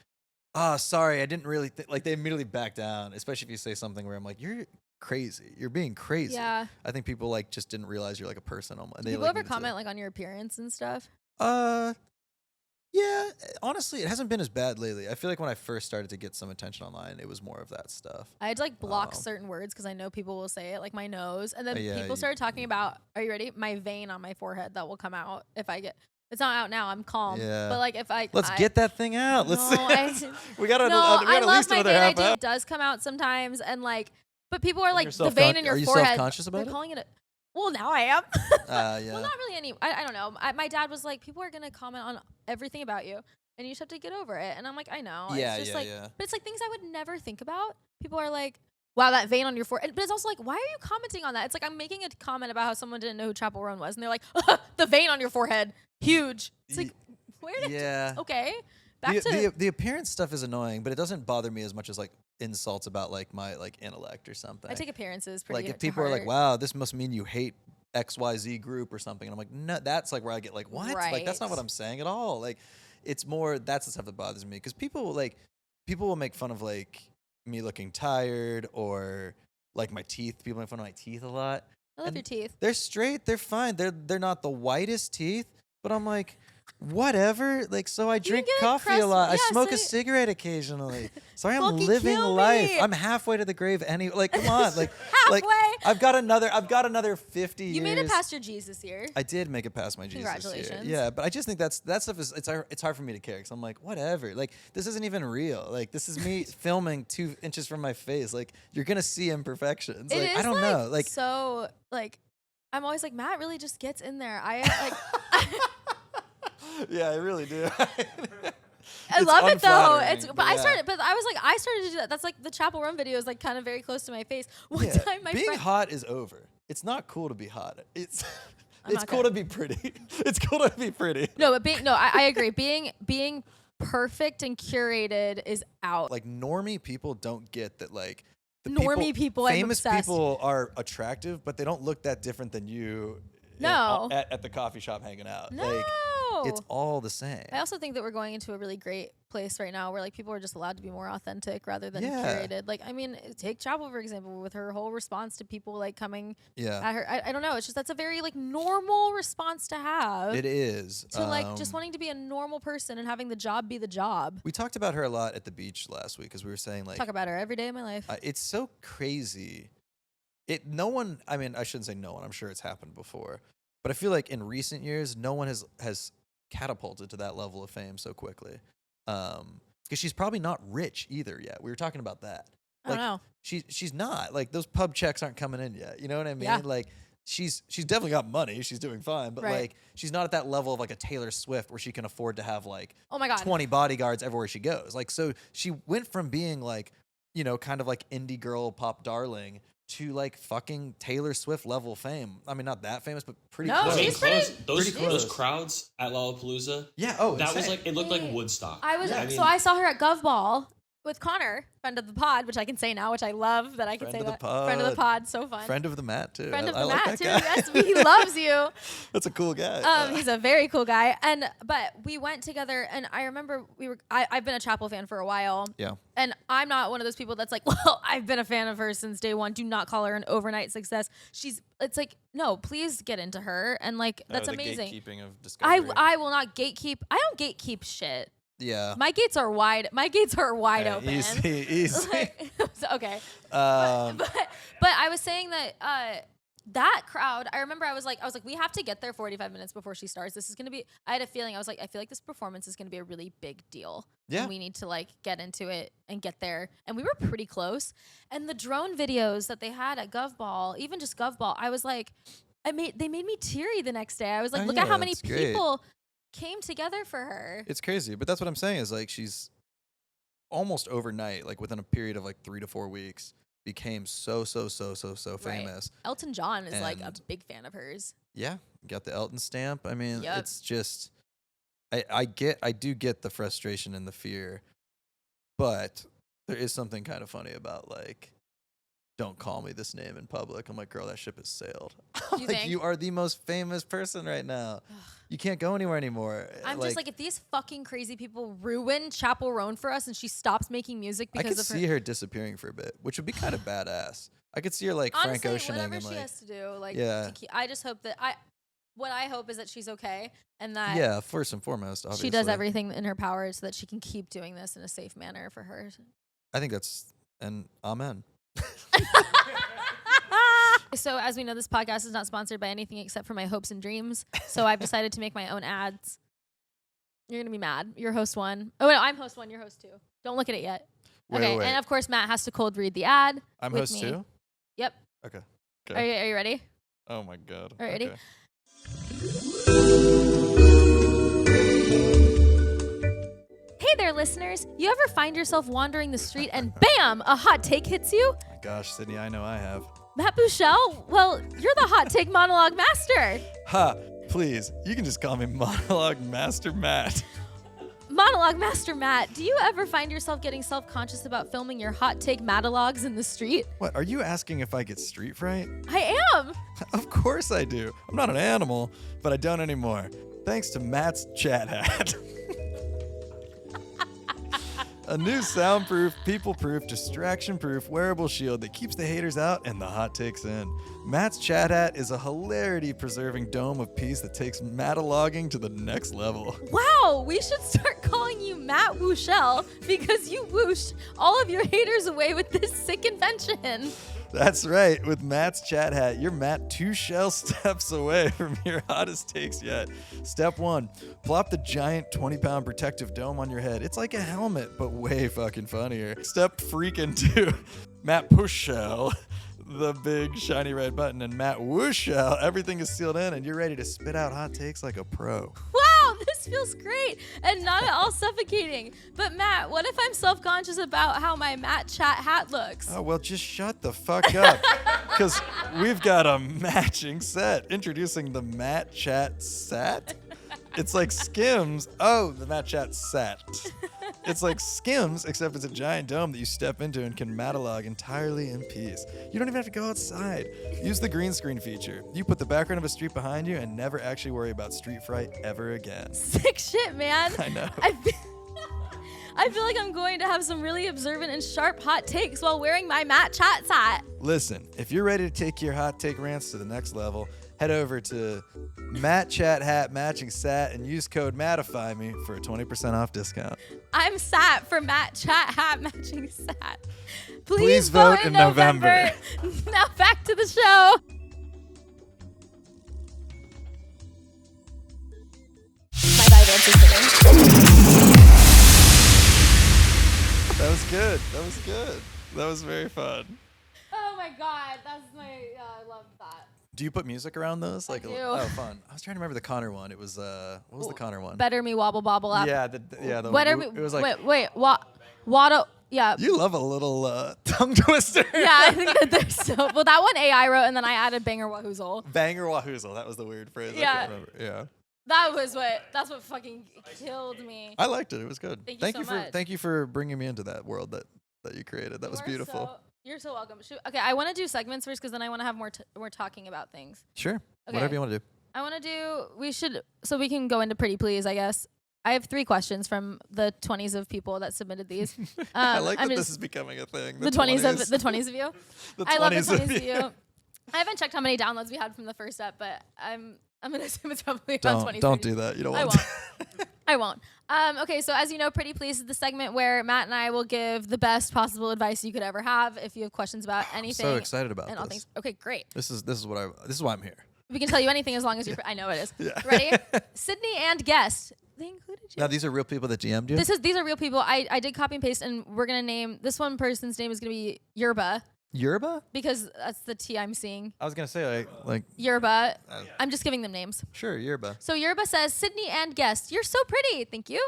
Speaker 3: "Ah, sorry, I didn't really like." They immediately back down, especially if you say something where I'm like, "You're crazy. You're being crazy."
Speaker 4: Yeah.
Speaker 3: I think people like just didn't realize you're like a person.
Speaker 4: Do people ever comment like on your appearance and stuff?
Speaker 3: Yeah, honestly, it hasn't been as bad lately. I feel like when I first started to get some attention online, it was more of that stuff.
Speaker 4: I had to like block
Speaker 3: Oh.
Speaker 4: certain words because I know people will say it, like my nose, and then
Speaker 3: Yeah,
Speaker 4: people started talking about. Are you ready? My vein on my forehead that will come out if I get. It's not out now. I'm calm.
Speaker 3: Yeah.
Speaker 4: But like if I
Speaker 3: Let's get that thing out. Let's.
Speaker 4: No, I-
Speaker 3: we got
Speaker 4: no,
Speaker 3: we got
Speaker 4: I
Speaker 3: at
Speaker 4: love
Speaker 3: least
Speaker 4: my
Speaker 3: another
Speaker 4: vein.
Speaker 3: half hour.
Speaker 4: It does come out sometimes, and like, but people are like
Speaker 3: You're
Speaker 4: the vein
Speaker 3: self-con-
Speaker 4: in your
Speaker 3: are you
Speaker 4: forehead.
Speaker 3: self-conscious about
Speaker 4: they're
Speaker 3: it?
Speaker 4: calling it. Well, now I am.
Speaker 3: Yeah.
Speaker 4: Well, not really any. I don't know. My dad was like, people are gonna comment on everything about you, and you just have to get over it. And I'm like, I know.
Speaker 3: Yeah,
Speaker 4: it's just
Speaker 3: yeah,
Speaker 4: like,
Speaker 3: yeah.
Speaker 4: But it's like things I would never think about. People are like, wow, that vein on your forehead. But it's also like, why are you commenting on that? It's like I'm making a comment about how someone didn't know who Chapel Roan was, and they're like, the vein on your forehead, huge. It's like, where did?
Speaker 3: Yeah.
Speaker 4: Okay. Back to
Speaker 3: The appearance stuff is annoying, but it doesn't bother me as much as like insults about like my like intellect or something.
Speaker 4: I take appearances pretty.
Speaker 3: like if
Speaker 4: to
Speaker 3: people are like,
Speaker 4: heart.
Speaker 3: "Wow, this must mean you hate XYZ group or something," and I'm like, "No, that's like where I get like, what? Like that's not what
Speaker 4: Right.
Speaker 3: I'm saying at all." Like, it's more that's the stuff that bothers me because people will make fun of like me looking tired or like my teeth. People make fun of my teeth a lot.
Speaker 4: I love
Speaker 3: and
Speaker 4: your teeth.
Speaker 3: They're straight. They're fine. They're not the whitest teeth, but I'm like, whatever. Like, so I drink
Speaker 4: get a
Speaker 3: coffee a
Speaker 4: crust-
Speaker 3: lot. I
Speaker 4: yeah,
Speaker 3: smoke
Speaker 4: so
Speaker 3: a cigarette occasionally. Sorry, I'm
Speaker 4: Fucking
Speaker 3: living
Speaker 4: kill
Speaker 3: life.
Speaker 4: me.
Speaker 3: I'm halfway to the grave. Like, come on. Like,
Speaker 4: Halfway.
Speaker 3: I've got another 50 years.
Speaker 4: You made it past your G's this year.
Speaker 3: I did make it past my Jesus
Speaker 4: Congratulations.
Speaker 3: year. Yeah, but I just think that stuff is it's hard for me to carry because I'm like, whatever. Like, this isn't even real. Like, this is me filming 2 inches from my face. Like, you're gonna see imperfections.
Speaker 4: It
Speaker 3: Like,
Speaker 4: is
Speaker 3: I don't know. Like,
Speaker 4: so like, I'm always like, Matt really just gets in there. I like.
Speaker 3: yeah, I really do.
Speaker 4: I love it though.
Speaker 3: unflattering,
Speaker 4: It's but I
Speaker 3: yeah.
Speaker 4: started to do that. That's like the Chapel Roan video is like kind of very close to my face. One
Speaker 3: Yeah,
Speaker 4: time my
Speaker 3: being
Speaker 4: friend
Speaker 3: hot is over. It's not cool to be hot. It's
Speaker 4: I'm
Speaker 3: it's
Speaker 4: not
Speaker 3: cool
Speaker 4: good.
Speaker 3: to be pretty. It's cool to be pretty.
Speaker 4: No, but I agree. Being perfect and curated is out.
Speaker 3: Like normie people don't get that like the
Speaker 4: Normie people, I'm
Speaker 3: famous
Speaker 4: obsessed.
Speaker 3: people are attractive, but they don't look that different than you
Speaker 4: No.
Speaker 3: at the coffee shop hanging out.
Speaker 4: No.
Speaker 3: Like
Speaker 4: know.
Speaker 3: It's all the same.
Speaker 4: I also think that we're going into a really great place right now where like people are just allowed to be more authentic rather than
Speaker 3: Yeah.
Speaker 4: curated. Like, I mean, take Chapel, for example, with her whole response to people like coming
Speaker 3: Yeah.
Speaker 4: at her. I don't know. It's just that's a very like normal response to have.
Speaker 3: It is.
Speaker 4: To like just wanting to be a normal person and having the job be the job.
Speaker 3: We talked about her a lot at the beach last week because we were saying like
Speaker 4: Talk about her every day of my life.
Speaker 3: it's so crazy. No one. I mean, I shouldn't say no one. I'm sure it's happened before, but I feel like in recent years, no one has catapulted to that level of fame so quickly. Because she's probably not rich either yet. We were talking about that.
Speaker 4: I don't know.
Speaker 3: She's not like those pub checks aren't coming in yet. You know what I mean?
Speaker 4: Yeah.
Speaker 3: Like she's definitely got money. She's doing fine, but
Speaker 4: Right.
Speaker 3: like she's not at that level of like a Taylor Swift where she can afford to have like
Speaker 4: Oh my God.
Speaker 3: 20 bodyguards everywhere she goes. Like so she went from being like, you know, kind of like indie girl pop darling to like fucking Taylor Swift level fame. I mean, not that famous, but pretty
Speaker 4: No,
Speaker 3: close.
Speaker 4: she's
Speaker 5: close.
Speaker 3: pretty close.
Speaker 5: Those crowds at Lollapalooza.
Speaker 3: Yeah. Oh,
Speaker 5: That was
Speaker 3: insane.
Speaker 5: like it looked like
Speaker 4: Hey,
Speaker 5: Woodstock.
Speaker 4: I was
Speaker 5: I mean,
Speaker 4: so I saw her at Gov Ball with Connor, friend of the pod, which I can say now, which I love that I can
Speaker 3: Friend
Speaker 4: say
Speaker 3: of the
Speaker 4: that. Friend of the
Speaker 3: pod.
Speaker 4: pod, so fun.
Speaker 3: Friend of the mat too.
Speaker 4: Friend
Speaker 3: I
Speaker 4: of the
Speaker 3: like
Speaker 4: mat
Speaker 3: that
Speaker 4: too.
Speaker 3: guy.
Speaker 4: Yes, he loves you.
Speaker 3: That's a cool guy.
Speaker 4: He's a very cool guy. But we went together, and I remember I've been a Chapel fan for a while.
Speaker 3: Yeah.
Speaker 4: And I'm not one of those people that's like, well, I've been a fan of her since day one. Do not call her an overnight success. It's like, no, please get into her. And like, that's amazing.
Speaker 3: Gatekeeping of discovery.
Speaker 4: I will not gatekeep. I don't gatekeep shit.
Speaker 3: Yeah.
Speaker 4: My gates are wide. My gates are wide
Speaker 3: Hey,
Speaker 4: open.
Speaker 3: Easy.
Speaker 4: Like, so, okay.
Speaker 3: Um,
Speaker 4: But I was saying that that crowd, I remember I was like, we have to get there 45 minutes before she starts. This is gonna be. I had a feeling. I was like, I feel like this performance is gonna be a really big deal.
Speaker 3: Yeah.
Speaker 4: And we need to like get into it and get there. And we were pretty close. And the drone videos that they had at Gov Ball, even just Gov Ball, I was like, they made me teary the next day. I was like,
Speaker 3: Oh,
Speaker 4: look
Speaker 3: yeah,
Speaker 4: at how many
Speaker 3: that's great.
Speaker 4: people came together for her.
Speaker 3: It's crazy, but that's what I'm saying is like she's almost overnight, like within a period of like 3 to 4 weeks, became so
Speaker 4: Right.
Speaker 3: famous.
Speaker 4: Elton John is like a
Speaker 3: And-
Speaker 4: big fan of hers.
Speaker 3: Yeah, got the Elton stamp. I mean,
Speaker 4: Yep.
Speaker 3: it's just I do get the frustration and the fear, but there is something kind of funny about like, don't call me this name in public. I'm like, girl, that ship has sailed.
Speaker 4: You
Speaker 3: Like,
Speaker 4: think?
Speaker 3: you are the most famous person right now. You can't go anywhere anymore.
Speaker 4: I'm just like, if these fucking crazy people ruin Chapel Roan for us and she stops making music
Speaker 3: I
Speaker 4: because
Speaker 3: could
Speaker 4: of
Speaker 3: see
Speaker 4: her.
Speaker 3: her disappearing for a bit, which would be kind of badass. I could see her like
Speaker 4: Honestly,
Speaker 3: Frank Oceaning
Speaker 4: whatever
Speaker 3: and
Speaker 4: she
Speaker 3: like,
Speaker 4: has to do, like,
Speaker 3: Yeah.
Speaker 4: to keep, I just hope that what I hope is that she's okay and that
Speaker 3: yeah, first and foremost, obviously.
Speaker 4: she does everything in her power so that she can keep doing this in a safe manner for her.
Speaker 3: I think that's and amen.
Speaker 4: So as we know, this podcast is not sponsored by anything except for my hopes and dreams. So I've decided to make my own ads. You're going to be mad. You're host one. Oh, no, I'm host one. You're host two. Don't look at it yet.
Speaker 3: Wait,
Speaker 4: okay.
Speaker 3: wait.
Speaker 4: And of course, Matt has to cold read the ad.
Speaker 3: I'm
Speaker 4: with
Speaker 3: host
Speaker 4: me.
Speaker 3: too?
Speaker 4: Yep.
Speaker 3: Okay.
Speaker 4: Are you ready?
Speaker 3: Oh my god.
Speaker 4: All right, ready?
Speaker 3: Okay.
Speaker 4: Hey there, listeners. You ever find yourself wandering the street and bam, a hot take hits you?
Speaker 3: My gosh, Sydney, I know I have.
Speaker 4: Matt Buechele? Well, you're the hot take monologue master.
Speaker 3: Ha! Please, you can just call me Monologue Master Matt.
Speaker 4: Monologue master Matt, do you ever find yourself getting self-conscious about filming your hot take monologues in the street?
Speaker 3: What, are you asking if I get street fright?
Speaker 4: I am.
Speaker 3: Of course I do. I'm not an animal, but I don't anymore. Thanks to Matt's chat hat. A new soundproof, people-proof, distraction-proof wearable shield that keeps the haters out and the hot takes in. Matt's chat hat is a hilarity-preserving dome of peace that takes matalogging to the next level.
Speaker 4: Wow, we should start calling you Matt Buechele because you whooshed all of your haters away with this sick invention.
Speaker 3: That's right. With Matt's chat hat, you're Matt 2 shell steps away from your hottest takes yet. Step 1, plop the giant 20-pound protective dome on your head. It's like a helmet, but way fucking funnier. Step freaking 2, Matt push shell, the big shiny red button, and Matt whoosh shell. Everything is sealed in, and you're ready to spit out hot takes like a pro.
Speaker 4: Wow, this feels great and not at all suffocating. But Matt, what if I'm self-conscious about how my Matt chat hat looks?
Speaker 3: Oh, well, just shut the fuck up. Because we've got a matching set. Introducing the Matt Chat Sat. It's like Skims. Oh, the Matt Chat Sat. It's like Skims, except it's a giant dome that you step into and can monologue entirely in peace. You don't even have to go outside. Use the green screen feature. You put the background of a street behind you and never actually worry about street fright ever again.
Speaker 4: Sick shit, man.
Speaker 3: I know.
Speaker 4: I feel like I'm going to have some really observant and sharp hot takes while wearing my Matt Chat hat.
Speaker 3: Listen, if you're ready to take your hot take rants to the next level, head over to Matt Chat Hat Matching Sat and use code MATTIFY for a 20% off discount.
Speaker 4: I'm sat for Matt Chat Hat Matching Sat.
Speaker 3: Please vote in November.
Speaker 4: Now back to the show.
Speaker 2: My vibe answers
Speaker 3: That was good. That was good. That was very fun.
Speaker 4: Oh my god, that's my. I love that.
Speaker 3: Do you put music around those? Like,
Speaker 4: do.
Speaker 3: oh, fun. I was trying to remember the Connor one. It was what was the Connor one?
Speaker 4: Better me wobble bobble up.
Speaker 3: Yeah, the
Speaker 4: Better me.
Speaker 3: it was like
Speaker 4: Waddle. Yeah.
Speaker 3: you love a little tongue twister.
Speaker 4: Yeah, I think that there's so. Well, that one AI wrote, and then I added banger wahoozle.
Speaker 3: Banger wahoozle. That was the weird phrase.
Speaker 4: Yeah.
Speaker 3: I can't remember. Yeah.
Speaker 4: That's what fucking killed me.
Speaker 3: I liked it. It was good.
Speaker 4: Thank you so much.
Speaker 3: Thank you for bringing me into that world that you created. That was beautiful.
Speaker 4: You're so welcome. Okay, I want to do segments first because then I want to have more talking about things.
Speaker 3: Sure.
Speaker 4: Okay.
Speaker 3: Whatever you want to do.
Speaker 4: I want to do. We can go into Pretty Please, I guess. I have 3 questions from the 20s of people that submitted these.
Speaker 3: I like that this is becoming a thing.
Speaker 4: The 20s of you.
Speaker 3: The
Speaker 4: I love the
Speaker 3: 20s
Speaker 4: 20s of you. I haven't checked how many downloads we had from the first step, but I'm gonna assume it's probably around 20.
Speaker 3: Don't do that. You don't want to.
Speaker 4: I won't. Okay, so as you know, Pretty Please is the segment where Matt and I will give the best possible advice you could ever have if you have questions about anything.
Speaker 3: So excited about
Speaker 4: and all
Speaker 3: this.
Speaker 4: things. Okay, great.
Speaker 3: This is why I'm here.
Speaker 4: We can tell you anything as long as you're. I know it is.
Speaker 3: Yeah.
Speaker 4: Ready? Sydney and guest. They included you.
Speaker 3: Now these are real people that DM'd you.
Speaker 4: These are real people. I did copy and paste, and we're gonna name this one person's name is gonna be Yerba
Speaker 3: Yerba?
Speaker 4: because that's the T I'm seeing.
Speaker 3: I was gonna say like
Speaker 4: Yerba. I'm just giving them names.
Speaker 3: sure, Yerba.
Speaker 4: So Yerba says, Sydney and guest, you're so pretty. Thank you.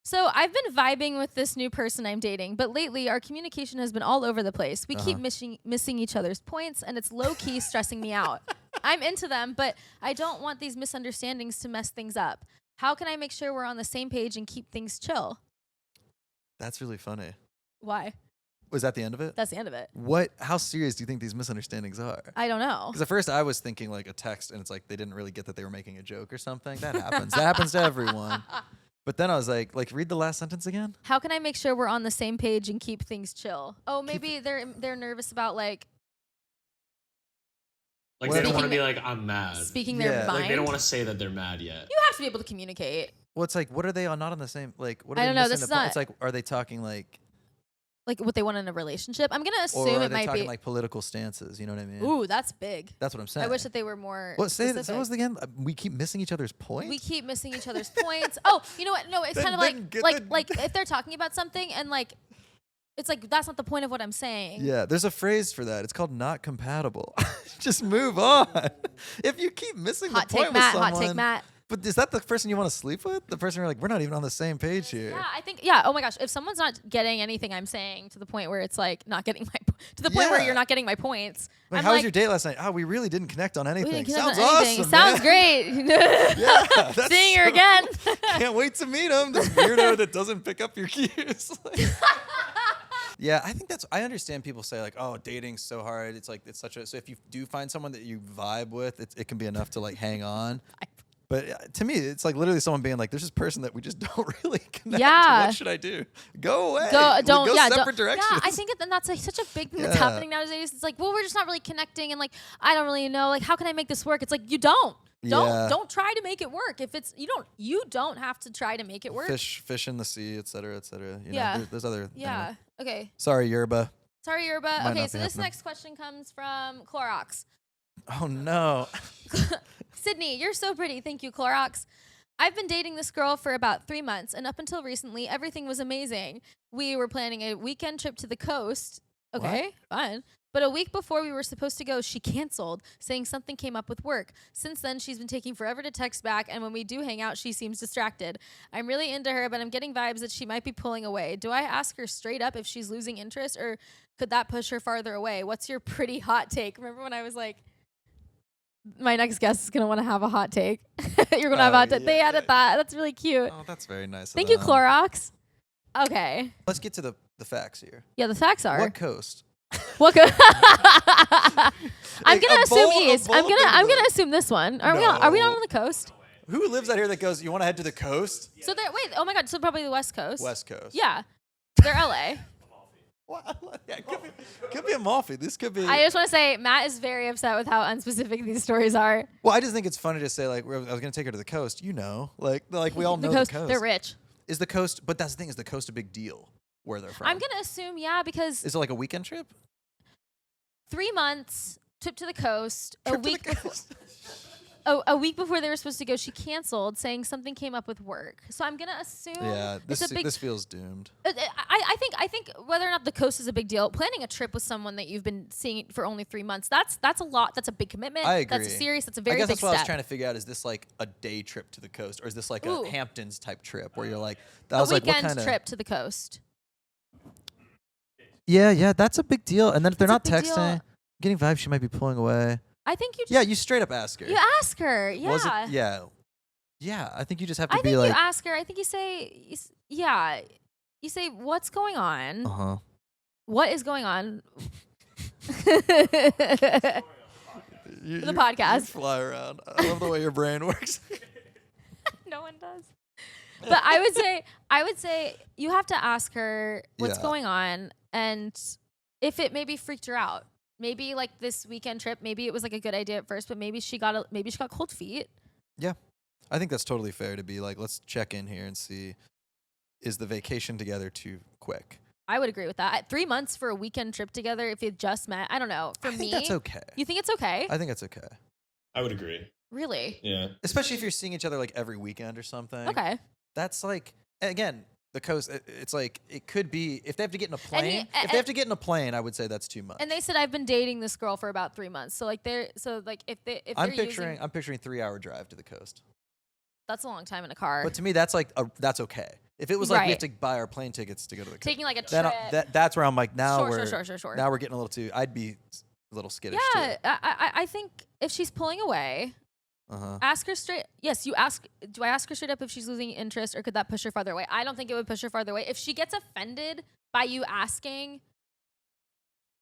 Speaker 4: So I've been vibing with this new person I'm dating, but lately our communication has been all over the place. We keep missing each other's points, and it's low-key stressing me out. I'm into them, but I don't want these misunderstandings to mess things up. How can I make sure we're on the same page and keep things chill?
Speaker 3: That's really funny.
Speaker 4: Why?
Speaker 3: Was that the end of it?
Speaker 4: That's the end of it.
Speaker 3: How serious do you think these misunderstandings are?
Speaker 4: I don't know.
Speaker 3: Because at first I was thinking like a text and it's like they didn't really get that they were making a joke or something. That happens. That happens to everyone. But then I was like read the last sentence again.
Speaker 4: How can I make sure we're on the same page and keep things chill? Oh, maybe they're nervous about like
Speaker 5: they don't want to be like, I'm mad.
Speaker 4: speaking their mind.
Speaker 5: Like they don't want to say that they're mad yet.
Speaker 4: You have to be able to communicate.
Speaker 3: Well, it's like, what are they on? Not on the same, like, what are
Speaker 4: I
Speaker 3: they
Speaker 4: don't know,
Speaker 3: missing
Speaker 4: this
Speaker 3: the
Speaker 4: is
Speaker 3: point?
Speaker 4: not-
Speaker 3: It's like, are they talking like,
Speaker 4: Like what they want in a relationship. I'm gonna
Speaker 3: or
Speaker 4: assume
Speaker 3: are
Speaker 4: it
Speaker 3: they
Speaker 4: might
Speaker 3: talking
Speaker 4: be.
Speaker 3: like political stances? You know what I mean?
Speaker 4: Ooh, that's big.
Speaker 3: That's what I'm saying.
Speaker 4: I wish that they were more.
Speaker 3: What say
Speaker 4: specific.
Speaker 3: that was again? We keep missing each other's points.
Speaker 4: We keep missing each other's points. Oh, you know what? No, it's
Speaker 3: Then-
Speaker 4: kind of
Speaker 3: then get
Speaker 4: like
Speaker 3: the-
Speaker 4: if they're talking about something and like, it's like that's not the point of what I'm saying.
Speaker 3: Yeah, there's a phrase for that. It's called not compatible. Just move on. If you keep missing
Speaker 4: Hot
Speaker 3: the point
Speaker 4: take, Matt.
Speaker 3: with someone,
Speaker 4: Hot take, Matt.
Speaker 3: but is that the person you want to sleep with? The person you're like, we're not even on the same page here.
Speaker 4: Yeah, I think. Yeah. Oh my gosh, if someone's not getting anything I'm saying to the point where it's like not getting to the point where
Speaker 3: Yeah.
Speaker 4: you're not getting my points.
Speaker 3: Like,
Speaker 4: I'm
Speaker 3: how was
Speaker 4: like,
Speaker 3: your date last night? Oh, we really didn't connect on
Speaker 4: we
Speaker 3: anything.
Speaker 4: didn't connect
Speaker 3: Sounds
Speaker 4: on anything.
Speaker 3: awesome.
Speaker 4: Sounds
Speaker 3: man.
Speaker 4: great.
Speaker 3: Yeah, that's
Speaker 4: Seeing her
Speaker 3: so
Speaker 4: again.
Speaker 3: Can't wait to meet him. This weirdo that doesn't pick up your cues. Yeah, I think I understand people say like, oh, dating's so hard. It's like, it's such a, so if you do find someone that you vibe with, it can be enough to like hang on. But to me, it's like literally someone being like, there's this person that we just don't really connect.
Speaker 4: Yeah.
Speaker 3: What should I do? Go away.
Speaker 4: Go
Speaker 3: separate directions.
Speaker 4: Yeah, I think that's like such a big thing that's
Speaker 3: Yeah.
Speaker 4: happening nowadays. It's like, well, we're just not really connecting, and like, I don't really know, like, how can I make this work? It's like you don't
Speaker 3: Yeah.
Speaker 4: try to make it work. If it's you don't have to try to make it work.
Speaker 3: Fish in the sea, et cetera, et cetera. You
Speaker 4: Yeah.
Speaker 3: know, there's other.
Speaker 4: Yeah.
Speaker 3: Anyway.
Speaker 4: Okay.
Speaker 3: Sorry, Yerba.
Speaker 4: Sorry, Yerba.
Speaker 3: Might
Speaker 4: Okay,
Speaker 3: not
Speaker 4: so
Speaker 3: be
Speaker 4: this
Speaker 3: happening.
Speaker 4: next question comes from Clorox.
Speaker 3: Oh no.
Speaker 4: Sydney, you're so pretty. Thank you, Clorox. I've been dating this girl for about 3 months, and up until recently, everything was amazing. We were planning a weekend trip to the coast. Okay, fine. But a week before we were supposed to go, she canceled, saying something came up with work. Since then, she's been taking forever to text back, and when we do hang out, she seems distracted. I'm really into her, but I'm getting vibes that she might be pulling away. Do I ask her straight up if she's losing interest, or could that push her farther away? What's your pretty hot take? Remember when I was like, my next guest is going to want to have a hot take. You're going to have a hot take. They added that. That's really cute.
Speaker 3: Oh, that's very nice.
Speaker 4: Thank you, Clorox. Okay.
Speaker 3: Let's get to the facts here.
Speaker 4: Yeah, the facts are.
Speaker 3: What coast?
Speaker 4: What I'm
Speaker 3: Like,
Speaker 4: gonna
Speaker 3: a
Speaker 4: assume
Speaker 3: bold- a
Speaker 4: east. I'm
Speaker 3: bold
Speaker 4: gonna
Speaker 3: thing.
Speaker 4: assume this one. Are we not
Speaker 3: No.
Speaker 4: on the coast?
Speaker 3: Who lives out here that goes, you want to head to the coast?
Speaker 4: So they're wait. Oh my God. So probably the West Coast.
Speaker 3: West Coast.
Speaker 4: Yeah. They're LA.
Speaker 3: What? Yeah, could be Amalfi. This could be.
Speaker 4: I just want to say Matt is very upset with how unspecific these stories are.
Speaker 3: Well, I just think it's funny to say, like, I was going to take her to the coast. You know, like we all know the coast.
Speaker 4: They're rich.
Speaker 3: Is the coast, but that's the thing, is the coast a big deal where they're from?
Speaker 4: I'm gonna assume because
Speaker 3: Is it like a weekend trip?
Speaker 4: 3 months trip to the coast.
Speaker 3: Trip
Speaker 4: a
Speaker 3: to
Speaker 4: week
Speaker 3: the
Speaker 4: before.
Speaker 3: coast.
Speaker 4: A week before they were supposed to go, she canceled, saying something came up with work. So I'm gonna assume
Speaker 3: Yeah,
Speaker 4: it's a big.
Speaker 3: this feels doomed.
Speaker 4: I think whether or not the coast is a big deal, planning a trip with someone that you've been seeing for only 3 months, that's a lot. That's a big commitment.
Speaker 3: I agree.
Speaker 4: That's serious. That's a
Speaker 3: I
Speaker 4: very
Speaker 3: guess
Speaker 4: big
Speaker 3: that's what I was
Speaker 4: step.
Speaker 3: trying to figure out. Is this like a day trip to the coast, or is this like
Speaker 4: Ooh.
Speaker 3: a Hamptons type trip where you're like, that
Speaker 4: A
Speaker 3: was like, what
Speaker 4: weekend
Speaker 3: kind of
Speaker 4: trip to the coast.
Speaker 3: Yeah, that's a big deal. And then if they're
Speaker 4: It's a
Speaker 3: not
Speaker 4: big deal.
Speaker 3: texting, getting vibes, she might be pulling away.
Speaker 4: I think you.
Speaker 3: Yeah, you straight up ask her.
Speaker 4: You ask her. Yeah.
Speaker 3: Was it? Yeah. Yeah, I think you just have to
Speaker 4: I
Speaker 3: be
Speaker 4: think
Speaker 3: like,
Speaker 4: you ask her. I think you say, yeah. You say, what's going on?
Speaker 3: uh-huh.
Speaker 4: What is going on?
Speaker 3: You,
Speaker 4: The podcast.
Speaker 3: You fly around. I love the way your brain works.
Speaker 4: No one does. But I would say you have to ask her what's
Speaker 3: Yeah.
Speaker 4: going on, and if it maybe freaked her out. Maybe like this weekend trip, maybe it was like a good idea at first, but maybe she got cold feet.
Speaker 3: Yeah. I think that's totally fair to be like, let's check in here and see, is the vacation together too quick?
Speaker 4: I would agree with that. 3 months for a weekend trip together, if you just met, I don't know. For
Speaker 3: I
Speaker 4: me,
Speaker 3: think that's okay.
Speaker 4: You think it's okay?
Speaker 3: I think that's okay.
Speaker 5: I would agree.
Speaker 4: Really?
Speaker 5: Yeah.
Speaker 3: Especially if you're seeing each other like every weekend or something.
Speaker 4: Okay.
Speaker 3: That's like, again, the coast, it's like, it could be, if they have to get in a plane,
Speaker 4: And
Speaker 3: if they have to get in a plane, I would say that's too much.
Speaker 4: And they said I've been dating this girl for about 3 months. So like if
Speaker 3: I'm
Speaker 4: they're
Speaker 3: picturing
Speaker 4: using,
Speaker 3: I'm picturing 3-hour drive to the coast.
Speaker 4: that's a long time in a car.
Speaker 3: But to me, that's like that's okay. If it was like we have
Speaker 4: Right.
Speaker 3: to buy our plane tickets to go to the coast,
Speaker 4: Taking like a
Speaker 3: then
Speaker 4: trip.
Speaker 3: that's where I'm like, now
Speaker 4: Sure.
Speaker 3: now we're getting a little too. I'd be a little skittish
Speaker 4: Yeah,
Speaker 3: too.
Speaker 4: I think if she's pulling away,
Speaker 3: Uh-huh.
Speaker 4: ask her straight. Yes, you ask. Do I ask her straight up if she's losing interest, or could that push her farther away? I don't think it would push her farther away. If she gets offended by you asking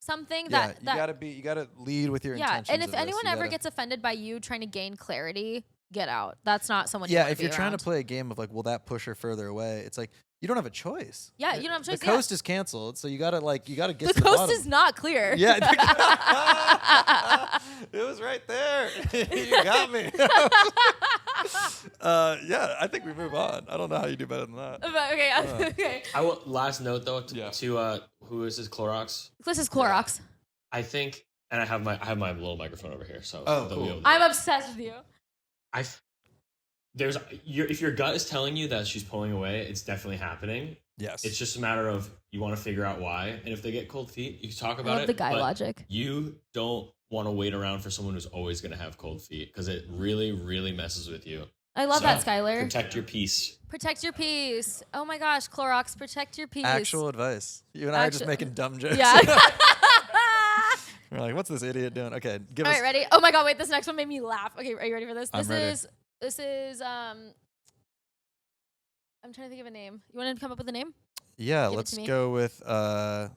Speaker 4: something
Speaker 3: Yeah,
Speaker 4: that
Speaker 3: you gotta lead with your
Speaker 4: yeah,
Speaker 3: intentions.
Speaker 4: and
Speaker 3: of
Speaker 4: if
Speaker 3: this.
Speaker 4: anyone
Speaker 3: You
Speaker 4: ever
Speaker 3: gotta-
Speaker 4: gets offended by you trying to gain clarity, get out. That's not someone. You
Speaker 3: yeah,
Speaker 4: wanna
Speaker 3: if
Speaker 4: be
Speaker 3: you're trying
Speaker 4: around.
Speaker 3: to play a game of like, will that push her further away? It's like you don't have a choice.
Speaker 4: Yeah, you don't have a choice,
Speaker 3: The
Speaker 4: yeah.
Speaker 3: coast is canceled, so you gotta get
Speaker 4: The
Speaker 3: to the
Speaker 4: coast
Speaker 3: bottom.
Speaker 4: is not clear.
Speaker 3: Yeah, it was right there. You got me. Yeah, I think we move on. I don't know how you do better than that.
Speaker 4: But, okay, okay.
Speaker 5: I will, last note though
Speaker 3: Yeah.
Speaker 5: to who is this Clorox?
Speaker 4: This is Clorox.
Speaker 5: I think, and I have my little microphone over here, so
Speaker 3: Oh,
Speaker 5: they'll be
Speaker 3: cool.
Speaker 5: able to-
Speaker 4: I'm obsessed with you.
Speaker 5: if your gut is telling you that she's pulling away, it's definitely happening.
Speaker 3: Yes.
Speaker 5: It's just a matter of you want to figure out why, and if they get cold feet, you can talk
Speaker 4: I
Speaker 5: about
Speaker 4: love
Speaker 5: it.
Speaker 4: the guy
Speaker 5: but
Speaker 4: logic.
Speaker 5: You don't want to wait around for someone who's always going to have cold feet because it really, really messes with you.
Speaker 4: I love
Speaker 5: So,
Speaker 4: that, Skyler.
Speaker 5: Protect your peace.
Speaker 4: Protect your peace. Oh my gosh, Clorox, protect your peace.
Speaker 3: Actual advice. You and I are just
Speaker 4: Actu-
Speaker 3: making dumb jokes.
Speaker 4: Yeah.
Speaker 3: We're like, what's this idiot doing? Okay, give
Speaker 4: All
Speaker 3: us.
Speaker 4: right, ready? Oh my god, wait, this next one made me laugh. Okay, are you ready for this?
Speaker 3: I'm ready.
Speaker 4: This is I'm trying to think of a name. You want to come up with a name?
Speaker 3: Yeah,
Speaker 4: Give it
Speaker 3: let's
Speaker 4: to me.
Speaker 3: go with Jindal.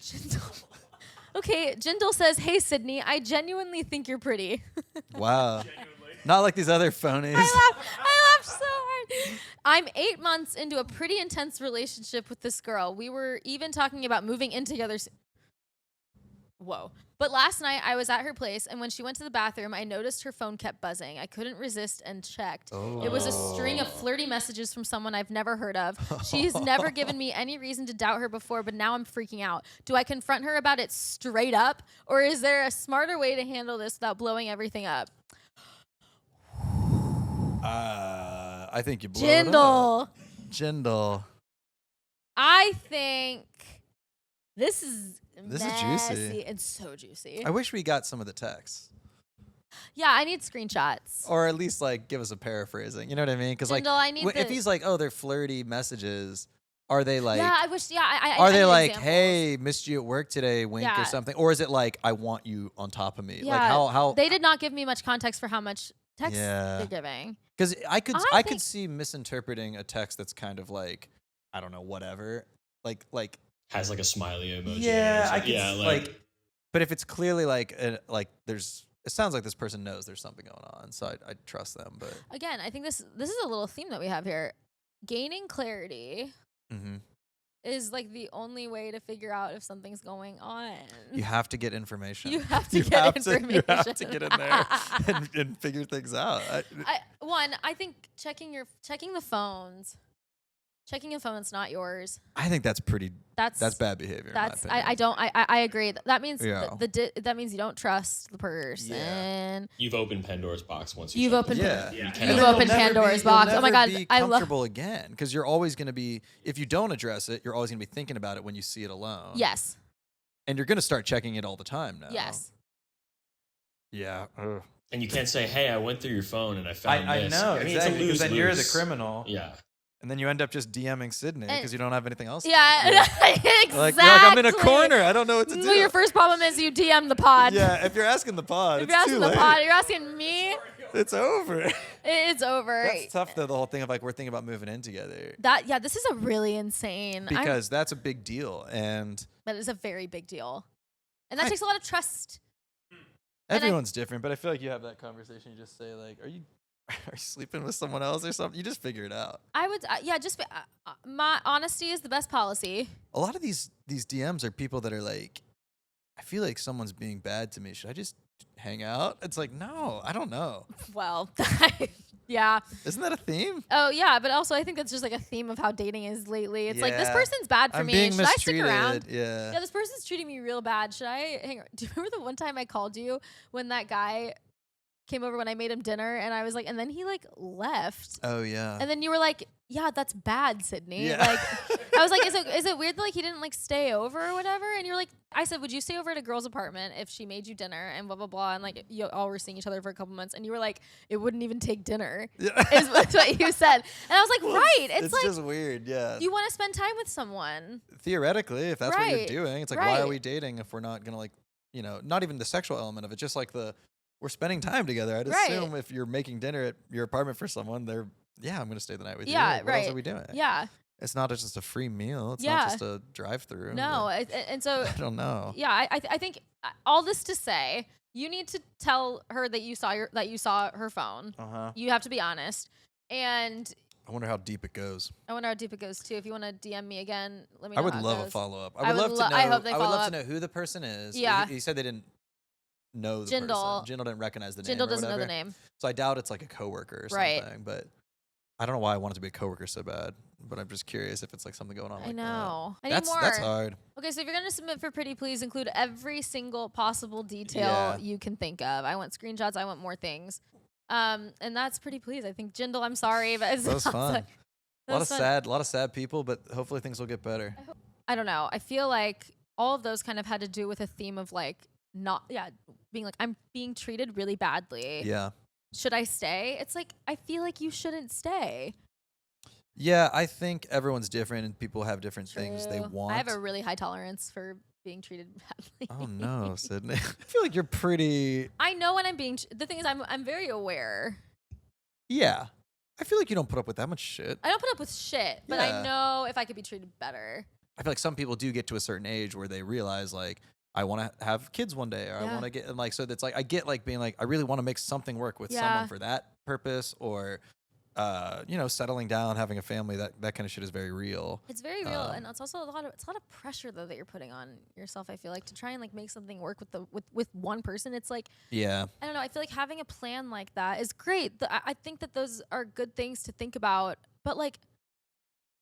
Speaker 4: Jindal. Okay, Jindal says, "Hey Sydney, I genuinely think you're pretty."
Speaker 3: Wow. Not like these other phonies.
Speaker 4: I laughed so hard. I'm 8 months into a pretty intense relationship with this girl. We were even talking about moving in together. Whoa. But last night I was at her place, and when she went to the bathroom, I noticed her phone kept buzzing. I couldn't resist and checked. It was a string of flirty messages from someone I've never heard of. She's never given me any reason to doubt her before, but now I'm freaking out. Do I confront her about it straight up, or is there a smarter way to handle this without blowing everything up?
Speaker 3: I think you blew it up.
Speaker 4: Jindal.
Speaker 3: Jindal.
Speaker 4: I think this is
Speaker 3: This is
Speaker 4: messy.
Speaker 3: juicy.
Speaker 4: It's so juicy.
Speaker 3: I wish we got some of the texts,
Speaker 4: Yeah, I need screenshots.
Speaker 3: or at least like give us a paraphrasing. You know what I mean? Because like,
Speaker 4: Jindal, I need
Speaker 3: if
Speaker 4: the-
Speaker 3: he's like, oh, they're flirty messages, are they like?
Speaker 4: Yeah, I wish. Yeah, I
Speaker 3: Are
Speaker 4: I
Speaker 3: they
Speaker 4: need
Speaker 3: like,
Speaker 4: examples.
Speaker 3: hey, missed you at work today, wink
Speaker 4: Yeah.
Speaker 3: or something? Or is it like, I want you on top of me?
Speaker 4: Yeah,
Speaker 3: Like how
Speaker 4: they did not give me much context for how much text
Speaker 3: Yeah.
Speaker 4: they're giving.
Speaker 3: Because I could
Speaker 4: I
Speaker 3: could
Speaker 4: think-
Speaker 3: see misinterpreting a text that's kind of like, I don't know, whatever. Like
Speaker 5: Has like a smiley emoji.
Speaker 3: yeah, I could
Speaker 5: yeah,
Speaker 3: like. But if it's clearly like there's, it sounds like this person knows there's something going on, so I trust them. But
Speaker 4: Again, I think this is a little theme that we have here. Gaining clarity
Speaker 3: mhm.
Speaker 4: is like the only way to figure out if something's going on.
Speaker 3: You have to get information.
Speaker 4: You have to
Speaker 3: You
Speaker 4: get
Speaker 3: have
Speaker 4: information.
Speaker 3: you have to get in there and figure things out.
Speaker 4: I think checking the phones. Checking a phone that's not yours.
Speaker 3: I think that's pretty.
Speaker 4: That's
Speaker 3: bad behavior.
Speaker 4: That's
Speaker 3: in my opinion.
Speaker 4: I don't I agree. That means
Speaker 3: Yeah.
Speaker 4: that means you don't trust the person.
Speaker 5: You've opened Pandora's box once.
Speaker 4: You've
Speaker 5: check
Speaker 4: opened
Speaker 5: it.
Speaker 3: Yeah.
Speaker 5: You
Speaker 3: And
Speaker 5: cannot-
Speaker 3: then
Speaker 4: You've opened
Speaker 3: you'll never
Speaker 4: Pandora's
Speaker 3: you'll
Speaker 4: box. Oh my
Speaker 3: never
Speaker 4: God,
Speaker 3: be
Speaker 4: I love-
Speaker 3: comfortable again because you're always going to be. If you don't address it, you're always going to be thinking about it when you see it alone.
Speaker 4: Yes.
Speaker 3: And you're going to start checking it all the time now.
Speaker 4: Yes.
Speaker 3: Yeah.
Speaker 5: And you can't say, "Hey, I went through your phone and I found
Speaker 3: I
Speaker 5: this."
Speaker 3: know
Speaker 5: I mean,
Speaker 3: exactly because
Speaker 5: it's a
Speaker 3: then you're the
Speaker 5: lose-lose.
Speaker 3: criminal.
Speaker 5: Yeah.
Speaker 3: And then you end up just DMing Sydney because you don't have anything else. to
Speaker 4: Yeah.
Speaker 3: do.
Speaker 4: Exactly.
Speaker 3: Like, you're like, I'm in a corner. I don't know what to do.
Speaker 4: Well, your first problem is you DM the pod.
Speaker 3: Yeah, if you're asking the pod,
Speaker 4: If
Speaker 3: it's
Speaker 4: you're asking
Speaker 3: too
Speaker 4: the
Speaker 3: late.
Speaker 4: pod, you're asking me.
Speaker 3: It's over.
Speaker 4: It's over.
Speaker 3: That's tough though. The whole thing of like we're thinking about moving in together
Speaker 4: This is a really insane.
Speaker 3: because that's a big deal, and
Speaker 4: That is a very big deal, and that
Speaker 3: I-
Speaker 4: takes a lot of trust. And
Speaker 3: everyone's different. But I feel like you have that conversation. You just say like, "Are you sleeping with someone else or something?" You just figure it out.
Speaker 4: I would, my honesty is the best policy.
Speaker 3: A lot of these DMs are people that are like, I feel like someone's being bad to me. Should I just hang out? It's like, no, I don't know.
Speaker 4: Well, yeah.
Speaker 3: Isn't that a theme?
Speaker 4: Oh, yeah, but also I think that's just like a theme of how dating is lately. It's like, this
Speaker 3: Yeah.
Speaker 4: person's bad for
Speaker 3: I'm
Speaker 4: me.
Speaker 3: being
Speaker 4: Should I stick
Speaker 3: mistreated.
Speaker 4: around?
Speaker 3: Yeah.
Speaker 4: Yeah, this person's treating me real bad. Should I hang around? Do you remember the one time I called you when that guy came over when I made him dinner and I was like, and then he like left.
Speaker 3: Oh yeah.
Speaker 4: And then you were like, yeah, that's bad, Sydney.
Speaker 3: Yeah.
Speaker 4: Like, I was like, is it weird that like he didn't like stay over or whatever? And you're like, I said, would you stay over at a girl's apartment if she made you dinner and blah blah blah? And like you all were seeing each other for a couple months, and you were like, it wouldn't even take dinner.
Speaker 3: Yeah.
Speaker 4: Is what you said, and I was like, right? It's like
Speaker 3: just weird. Yeah.
Speaker 4: you want to spend time with someone.
Speaker 3: Theoretically, if that's what
Speaker 4: Right,
Speaker 3: you're doing, it's like, why are
Speaker 4: right.
Speaker 3: we dating if we're not gonna like, not even the sexual element of it, just like we're spending time together. I'd
Speaker 4: Right.
Speaker 3: assume if you're making dinner at your apartment for someone, I'm gonna stay the night with
Speaker 4: Yeah,
Speaker 3: you. Like, what else
Speaker 4: right.
Speaker 3: are we doing?
Speaker 4: Yeah,
Speaker 3: It's not just a free meal. It's
Speaker 4: Yeah.
Speaker 3: not just a drive-through.
Speaker 4: no, and so
Speaker 3: I don't know.
Speaker 4: yeah, I think all this to say, you need to tell her that you saw her phone.
Speaker 3: Uh huh.
Speaker 4: You have to be honest, and
Speaker 3: I wonder how deep it goes.
Speaker 4: I wonder how deep it goes too. If you want to DM me again, let me
Speaker 3: I
Speaker 4: know.
Speaker 3: would
Speaker 4: how it
Speaker 3: love a
Speaker 4: goes.
Speaker 3: follow-up.
Speaker 4: I
Speaker 3: I would
Speaker 4: would
Speaker 3: love to know.
Speaker 4: I hope they
Speaker 3: I would
Speaker 4: follow
Speaker 3: love
Speaker 4: up.
Speaker 3: to know who the person is.
Speaker 4: Yeah.
Speaker 3: He said they didn't know the
Speaker 4: Jindal.
Speaker 3: person. Jindal didn't recognize the name.
Speaker 4: Jindal
Speaker 3: or
Speaker 4: doesn't know the
Speaker 3: whatever.
Speaker 4: name.
Speaker 3: So I doubt it's like a coworker or
Speaker 4: Right.
Speaker 3: something. But I don't know why I wanted to be a coworker so bad. But I'm just curious if it's like something going on.
Speaker 4: I
Speaker 3: like
Speaker 4: know. I
Speaker 3: That.
Speaker 4: need more.
Speaker 3: That's hard.
Speaker 4: Okay, so if you're gonna submit for Pretty, please include every single possible detail
Speaker 3: Yeah.
Speaker 4: you can think of. I want screenshots. I want more things. And that's Pretty Please. I think Jindal. I'm sorry, but it's
Speaker 3: That was fun.
Speaker 4: like-
Speaker 3: A lot
Speaker 4: was
Speaker 3: of
Speaker 4: fun.
Speaker 3: sad people, but hopefully things will get better.
Speaker 4: I don't know. I feel like all of those kind of had to do with a theme of like being like, I'm being treated really badly.
Speaker 3: Yeah.
Speaker 4: Should I stay? It's like, I feel like you shouldn't stay.
Speaker 3: Yeah, I think everyone's different and people have different things they
Speaker 4: True.
Speaker 3: want.
Speaker 4: I have a really high tolerance for being treated badly.
Speaker 3: Oh no, Sydney. I feel like you're pretty.
Speaker 4: I know when I'm being. The thing is, I'm very aware.
Speaker 3: Yeah. I feel like you don't put up with that much shit.
Speaker 4: I don't put up with shit, but
Speaker 3: Yeah.
Speaker 4: I know if I could be treated better.
Speaker 3: I feel like some people do get to a certain age where they realize like I want to have kids one day, or I
Speaker 4: Yeah.
Speaker 3: want to get, and like, so that's like I get like being like I really want to make something work with
Speaker 4: Yeah.
Speaker 3: someone for that purpose, or settling down, having a family. That kind of shit is very real.
Speaker 4: It's very real,
Speaker 3: Um,
Speaker 4: and it's also a lot of pressure though that you're putting on yourself. I feel like to try and like make something work with one person. It's like
Speaker 3: Yeah.
Speaker 4: I don't know. I feel like having a plan like that is great. I think that those are good things to think about, but like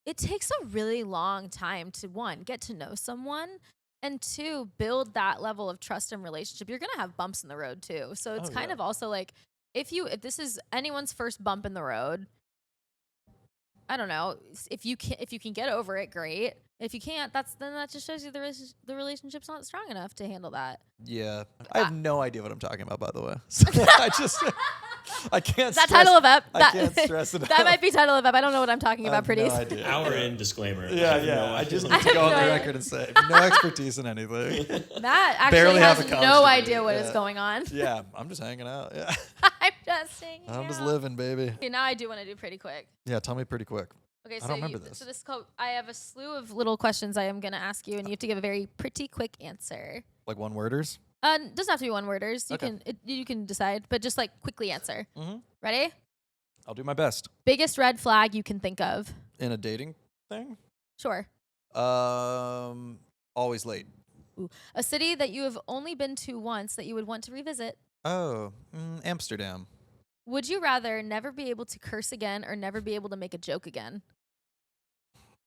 Speaker 4: it takes a really long time to one, get to know someone, and two, build that level of trust and relationship. You're gonna have bumps in the road too. So it's
Speaker 3: Oh,
Speaker 4: kind
Speaker 3: yeah.
Speaker 4: of also like if this is anyone's first bump in the road, I don't know. If you can get over it, great. If you can't, that just shows you the relationship's not strong enough to handle that.
Speaker 3: Yeah. I have no idea what I'm talking about, by the way. So I can't.
Speaker 4: Is that
Speaker 3: stress-
Speaker 4: title of ep?
Speaker 3: I
Speaker 4: That,
Speaker 3: can't stress it
Speaker 4: that
Speaker 3: enough.
Speaker 4: might be title of ep. I don't know what I'm talking
Speaker 3: I
Speaker 4: about,
Speaker 3: have
Speaker 4: Pretties.
Speaker 3: No idea.
Speaker 5: Hour in disclaimer.
Speaker 3: Yeah. I just
Speaker 4: I
Speaker 3: need to
Speaker 4: have
Speaker 3: go on
Speaker 4: no
Speaker 3: the
Speaker 4: idea.
Speaker 3: record and say no expertise in anything.
Speaker 4: Matt actually
Speaker 3: Barely have
Speaker 4: has
Speaker 3: a
Speaker 4: no
Speaker 3: college
Speaker 4: idea
Speaker 3: degree,
Speaker 4: what is
Speaker 3: yeah.
Speaker 4: going on.
Speaker 3: Yeah, I'm just hanging out. Yeah.
Speaker 4: I'm testing.
Speaker 3: I'm just
Speaker 4: you.
Speaker 3: living, baby.
Speaker 4: Okay, now I do want to do pretty quick.
Speaker 3: Yeah, tell me pretty quick.
Speaker 4: Okay,
Speaker 3: I
Speaker 4: so
Speaker 3: don't remember this.
Speaker 4: So this is called. I have a slew of little questions I am gonna ask you, and you have to give a very pretty quick answer.
Speaker 3: Like one worders?
Speaker 4: Doesn't have to be one worders. You
Speaker 3: Okay.
Speaker 4: you can decide, but just like quickly answer.
Speaker 3: Mm-hmm.
Speaker 4: Ready?
Speaker 3: I'll do my best.
Speaker 4: Biggest red flag you can think of?
Speaker 3: In a dating thing?
Speaker 4: Sure.
Speaker 3: Always late.
Speaker 4: Ooh. A city that you have only been to once that you would want to revisit?
Speaker 3: Oh, Amsterdam.
Speaker 4: Would you rather never be able to curse again or never be able to make a joke again?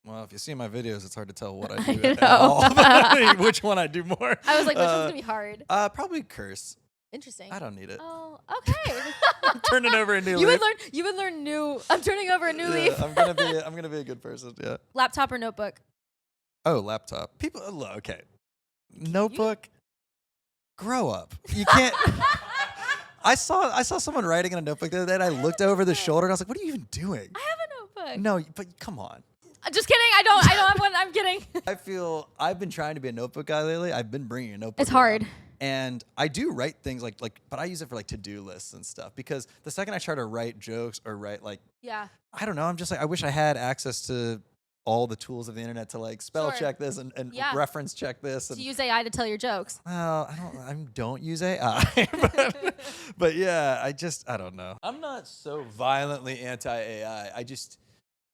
Speaker 3: Well, if you see my videos, it's hard to tell what I
Speaker 4: I
Speaker 3: do at
Speaker 4: know.
Speaker 3: all. I mean, which one I do more.
Speaker 4: I was like, which one's gonna be hard?
Speaker 3: Probably curse.
Speaker 4: Interesting.
Speaker 3: I don't need it.
Speaker 4: Oh, okay.
Speaker 3: I'm turning over a new
Speaker 4: You
Speaker 3: leaf.
Speaker 4: would learn new. I'm turning over a new
Speaker 3: Yeah,
Speaker 4: leaf.
Speaker 3: I'm gonna be a good person. Yeah.
Speaker 4: Laptop or notebook?
Speaker 3: Oh, laptop. People. Okay. Notebook. Grow up. You can't. I saw someone writing in a notebook the other day, and I looked over the shoulder, and I was like, "What are you even doing?"
Speaker 4: I have a notebook.
Speaker 3: No, but come on.
Speaker 4: Just kidding. I don't have one. I'm kidding.
Speaker 3: I feel I've been trying to be a notebook guy lately. I've been bringing a notebook.
Speaker 4: It's hard.
Speaker 3: around. And I do write things like, but I use it for like to-do lists and stuff because the second I try to write jokes or write like,
Speaker 4: Yeah.
Speaker 3: I don't know, I'm just like, I wish I had access to all the tools of the internet to like spell
Speaker 4: Sure.
Speaker 3: check this and
Speaker 4: Yeah.
Speaker 3: reference check this.
Speaker 4: To
Speaker 3: And
Speaker 4: use AI to tell your jokes.
Speaker 3: well, I don't use AI, but yeah, I don't know. I'm not so violently anti-AI.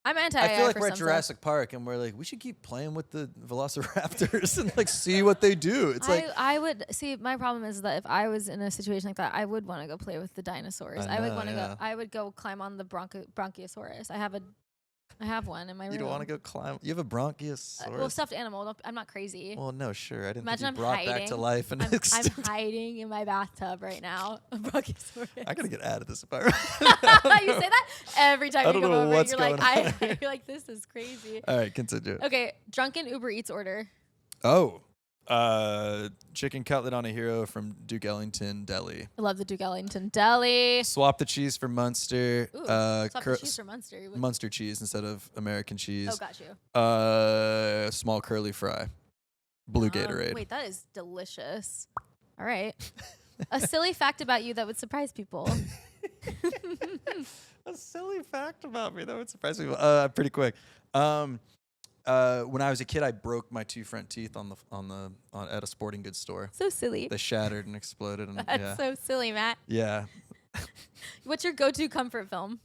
Speaker 4: I'm anti-AI
Speaker 3: I feel like
Speaker 4: for
Speaker 3: we're
Speaker 4: some
Speaker 3: at
Speaker 4: stuff.
Speaker 3: Jurassic Park and we're like, we should keep playing with the velociraptors and like see what they do. It's like,
Speaker 4: I would see. My problem is that if I was in a situation like that, I would want to go play with the dinosaurs.
Speaker 3: I
Speaker 4: I would
Speaker 3: know,
Speaker 4: want to
Speaker 3: yeah.
Speaker 4: go. I would go climb on the Bronchiosaurus. I have one in my room.
Speaker 3: you don't want to go climb. You have a bronchiosaurus.
Speaker 4: Well, stuffed animal. I'm not crazy.
Speaker 3: Well, no, sure. I didn't
Speaker 4: Imagine
Speaker 3: think you
Speaker 4: I'm
Speaker 3: brought back to
Speaker 4: hiding.
Speaker 3: life and
Speaker 4: I'm hiding in my bathtub right now. A Bronchiosaurus.
Speaker 3: I gotta get out of this apartment.
Speaker 4: You say that every time
Speaker 3: I
Speaker 4: you
Speaker 3: don't
Speaker 4: come
Speaker 3: know
Speaker 4: over.
Speaker 3: what's
Speaker 4: You're like,
Speaker 3: going on.
Speaker 4: you're like, this is crazy.
Speaker 3: All right, continue.
Speaker 4: Okay, drunken Uber Eats order.
Speaker 3: Oh, chicken cutlet on a hero from Duke Ellington Deli.
Speaker 4: I love the Duke Ellington Deli.
Speaker 3: Swap the cheese for Munster.
Speaker 4: Ooh, swap the cheese for Munster.
Speaker 3: Munster cheese instead of American cheese.
Speaker 4: Oh, got you.
Speaker 3: Small curly fry. Blue Gatorade.
Speaker 4: Wait, that is delicious. All right. A silly fact about you that would surprise people.
Speaker 3: A silly fact about me that would surprise people. Pretty quick. When I was a kid, I broke my 2 front teeth at a sporting goods store.
Speaker 4: So silly.
Speaker 3: They shattered and exploded. And
Speaker 4: That's
Speaker 3: yeah,
Speaker 4: so silly, Matt.
Speaker 3: yeah.
Speaker 4: What's your go-to comfort film?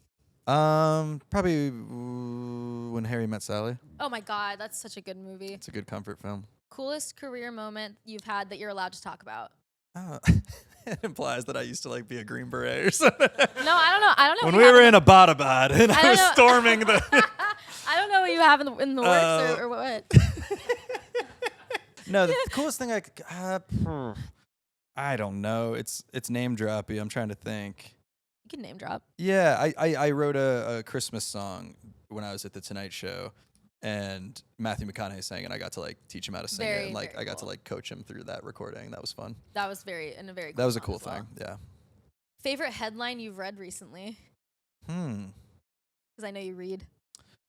Speaker 3: Probably When Harry Met Sally.
Speaker 4: Oh my God, that's such a good movie.
Speaker 3: It's a good comfort film.
Speaker 4: Coolest career moment you've had that you're allowed to talk about?
Speaker 3: It implies that I used to like be a Green Beret or something.
Speaker 4: No, I don't know. I don't know.
Speaker 3: When
Speaker 4: what
Speaker 3: we
Speaker 4: you
Speaker 3: were
Speaker 4: have
Speaker 3: in Abbottabad and I
Speaker 4: don't
Speaker 3: was
Speaker 4: know.
Speaker 3: storming the.
Speaker 4: I don't know what you have in the works or what.
Speaker 3: No, the coolest thing I don't know. It's name droppy. I'm trying to think.
Speaker 4: You can name drop.
Speaker 3: Yeah, I wrote a Christmas song when I was at the Tonight Show, and Matthew McConaughey sang, and I got to like teach him how to sing it, and like
Speaker 4: very
Speaker 3: I got to
Speaker 4: cool.
Speaker 3: like coach him through that recording. That was fun.
Speaker 4: That was very cool
Speaker 3: That was a
Speaker 4: song
Speaker 3: cool
Speaker 4: as well.
Speaker 3: thing. Yeah.
Speaker 4: Favorite headline you've read recently? Because I know you read.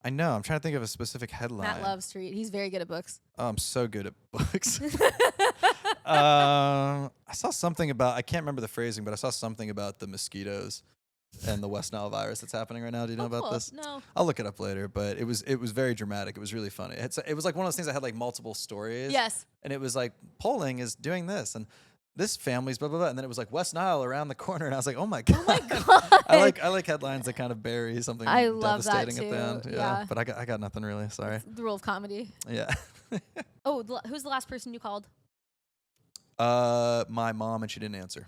Speaker 3: I know. I'm trying to think of a specific headline.
Speaker 4: Matt loves to read. He's very good at books.
Speaker 3: Oh, I'm so good at books. I saw something about, I can't remember the phrasing, but I saw something about the mosquitoes and the West Nile virus that's happening right now. Do you know about
Speaker 4: cool.
Speaker 3: this?
Speaker 4: No.
Speaker 3: I'll look it up later, but it was very dramatic. It was really funny. It was like one of those things that had like multiple stories.
Speaker 4: Yes.
Speaker 3: And it was like polling is doing this and this family's blah blah blah, and then it was like West Nile around the corner, and I was like, oh my god.
Speaker 4: Oh my God.
Speaker 3: I like headlines that kind of bury something
Speaker 4: I love that
Speaker 3: devastating at the end.
Speaker 4: too,
Speaker 3: Yeah.
Speaker 4: yeah.
Speaker 3: But I got nothing really. Sorry.
Speaker 4: The rule of comedy.
Speaker 3: Yeah.
Speaker 4: Oh, who's the last person you called?
Speaker 3: My mom, and she didn't answer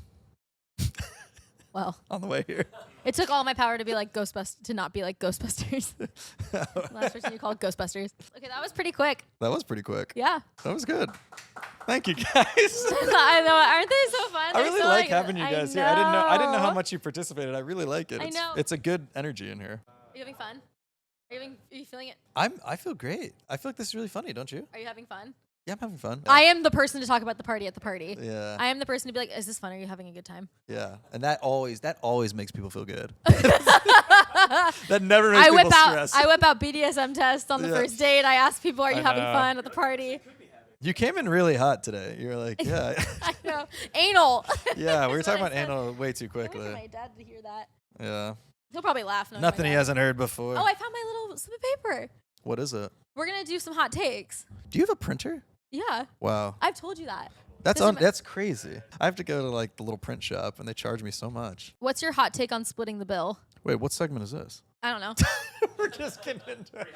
Speaker 4: Well,
Speaker 3: on the way here.
Speaker 4: it took all my power to be like to not be like Ghostbusters. Last person you called Ghostbusters. Okay, that was pretty quick.
Speaker 3: That was pretty quick.
Speaker 4: Yeah.
Speaker 3: That was good. Thank you, guys.
Speaker 4: I know. Aren't they so fun?
Speaker 3: I
Speaker 4: They're
Speaker 3: really
Speaker 4: so,
Speaker 3: like having you guys here. I didn't know how
Speaker 4: know.
Speaker 3: much you participated. I really like it.
Speaker 4: I know.
Speaker 3: It's a good energy in here.
Speaker 4: Are you having fun? Are you feeling it?
Speaker 3: I feel great. I feel like this is really funny, don't you?
Speaker 4: Are you having fun?
Speaker 3: Yeah, I'm having fun.
Speaker 4: I am the person to talk about the party at the party.
Speaker 3: Yeah.
Speaker 4: I am the person to be like, is this fun? Are you having a good time?
Speaker 3: Yeah. And that always makes people feel good. That never makes people stressed.
Speaker 4: I whip out BDSM tests on the
Speaker 3: Yeah.
Speaker 4: first date. I ask people, are you
Speaker 3: I
Speaker 4: having
Speaker 3: know.
Speaker 4: fun at the party?
Speaker 3: You came in really hot today. You were like, yeah.
Speaker 4: I know. Anal.
Speaker 3: Yeah, we were
Speaker 4: That's
Speaker 3: talking
Speaker 4: what
Speaker 3: about
Speaker 4: I said.
Speaker 3: anal way too
Speaker 4: I wonder
Speaker 3: quickly.
Speaker 4: for my dad to hear that.
Speaker 3: Yeah.
Speaker 4: He'll probably laugh. knowing
Speaker 3: Nothing
Speaker 4: my
Speaker 3: he
Speaker 4: dad.
Speaker 3: hasn't heard before.
Speaker 4: Oh, I found my little slip of paper.
Speaker 3: What is it?
Speaker 4: We're gonna do some hot takes.
Speaker 3: Do you have a printer?
Speaker 4: Yeah,
Speaker 3: Wow.
Speaker 4: I've told you that.
Speaker 3: That's
Speaker 4: Doesn't ma-
Speaker 3: that's crazy. I have to go to like the little print shop and they charge me so much.
Speaker 4: What's your hot take on splitting the bill?
Speaker 3: Wait, what segment is this?
Speaker 4: I don't know.
Speaker 3: We're just getting into it.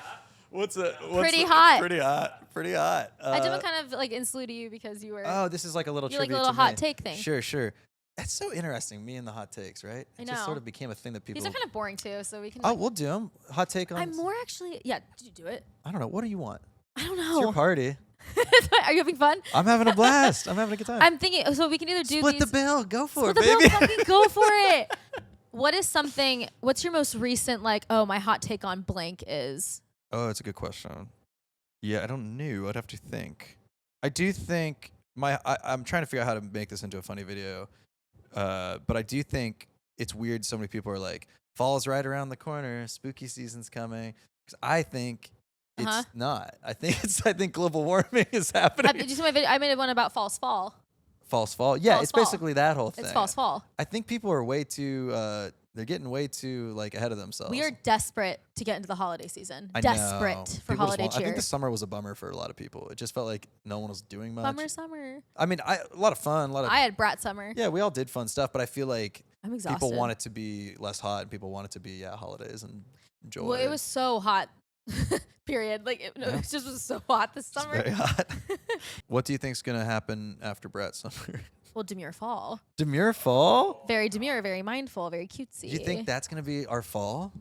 Speaker 3: What's it?
Speaker 4: Pretty hot.
Speaker 3: Pretty hot. Pretty hot.
Speaker 4: I did one kind of like in salute to you because you were.
Speaker 3: Oh, this is like a little
Speaker 4: you like a
Speaker 3: tribute
Speaker 4: little
Speaker 3: to
Speaker 4: hot
Speaker 3: me.
Speaker 4: take thing.
Speaker 3: Sure, sure. That's so interesting. Me and the hot takes, right?
Speaker 4: I
Speaker 3: It just
Speaker 4: know.
Speaker 3: sort of became a thing that people.
Speaker 4: These are kind of boring too, so we can.
Speaker 3: Oh,
Speaker 4: like-
Speaker 3: we'll do them. Hot take on.
Speaker 4: I'm more actually. Yeah, did you do it?
Speaker 3: I don't know. What do you want?
Speaker 4: I don't
Speaker 3: It's your
Speaker 4: know.
Speaker 3: party.
Speaker 4: Are you having fun?
Speaker 3: I'm having a blast. I'm having a good time.
Speaker 4: I'm thinking. So we can either do
Speaker 3: Split
Speaker 4: these.
Speaker 3: the bill. Go for
Speaker 4: Split
Speaker 3: it,
Speaker 4: the bill.
Speaker 3: baby.
Speaker 4: Fucking go for it. What is something? What's your most recent like? Oh, my hot take on blank is.
Speaker 3: Oh, that's a good question. Yeah, I don't know. I'd have to think. I do think I'm trying to figure out how to make this into a funny video. But I do think it's weird so many people are like, fall's right around the corner, spooky season's coming. 'Cause I think
Speaker 4: Uh-huh.
Speaker 3: it's not. I think global warming is happening.
Speaker 4: Did you see my video? I made one about false fall.
Speaker 3: False fall. Yeah,
Speaker 4: False
Speaker 3: it's
Speaker 4: fall.
Speaker 3: basically that whole thing.
Speaker 4: It's false fall.
Speaker 3: I think people are way too they're getting way too like ahead of themselves.
Speaker 4: We are desperate to get into the holiday season.
Speaker 3: I
Speaker 4: Desperate
Speaker 3: know.
Speaker 4: for
Speaker 3: People just
Speaker 4: holiday
Speaker 3: want- I think
Speaker 4: cheer.
Speaker 3: the summer was a bummer for a lot of people. It just felt like no one was doing much.
Speaker 4: Bummer summer.
Speaker 3: I mean, a lot of fun, a lot of
Speaker 4: I had brat summer.
Speaker 3: yeah, we all did fun stuff, but I feel like
Speaker 4: I'm exhausted.
Speaker 3: people want it to be less hot, and people want it to be holidays and enjoy.
Speaker 4: Well, it was so hot. Period. Like it,
Speaker 3: Yeah.
Speaker 4: it just was so hot this
Speaker 3: It's
Speaker 4: summer.
Speaker 3: very hot. What do you think's gonna happen after Brat Summer?
Speaker 4: Well, demure fall.
Speaker 3: Demure fall?
Speaker 4: Very demure, very mindful, very cutesy.
Speaker 3: Do you think that's gonna be our fall?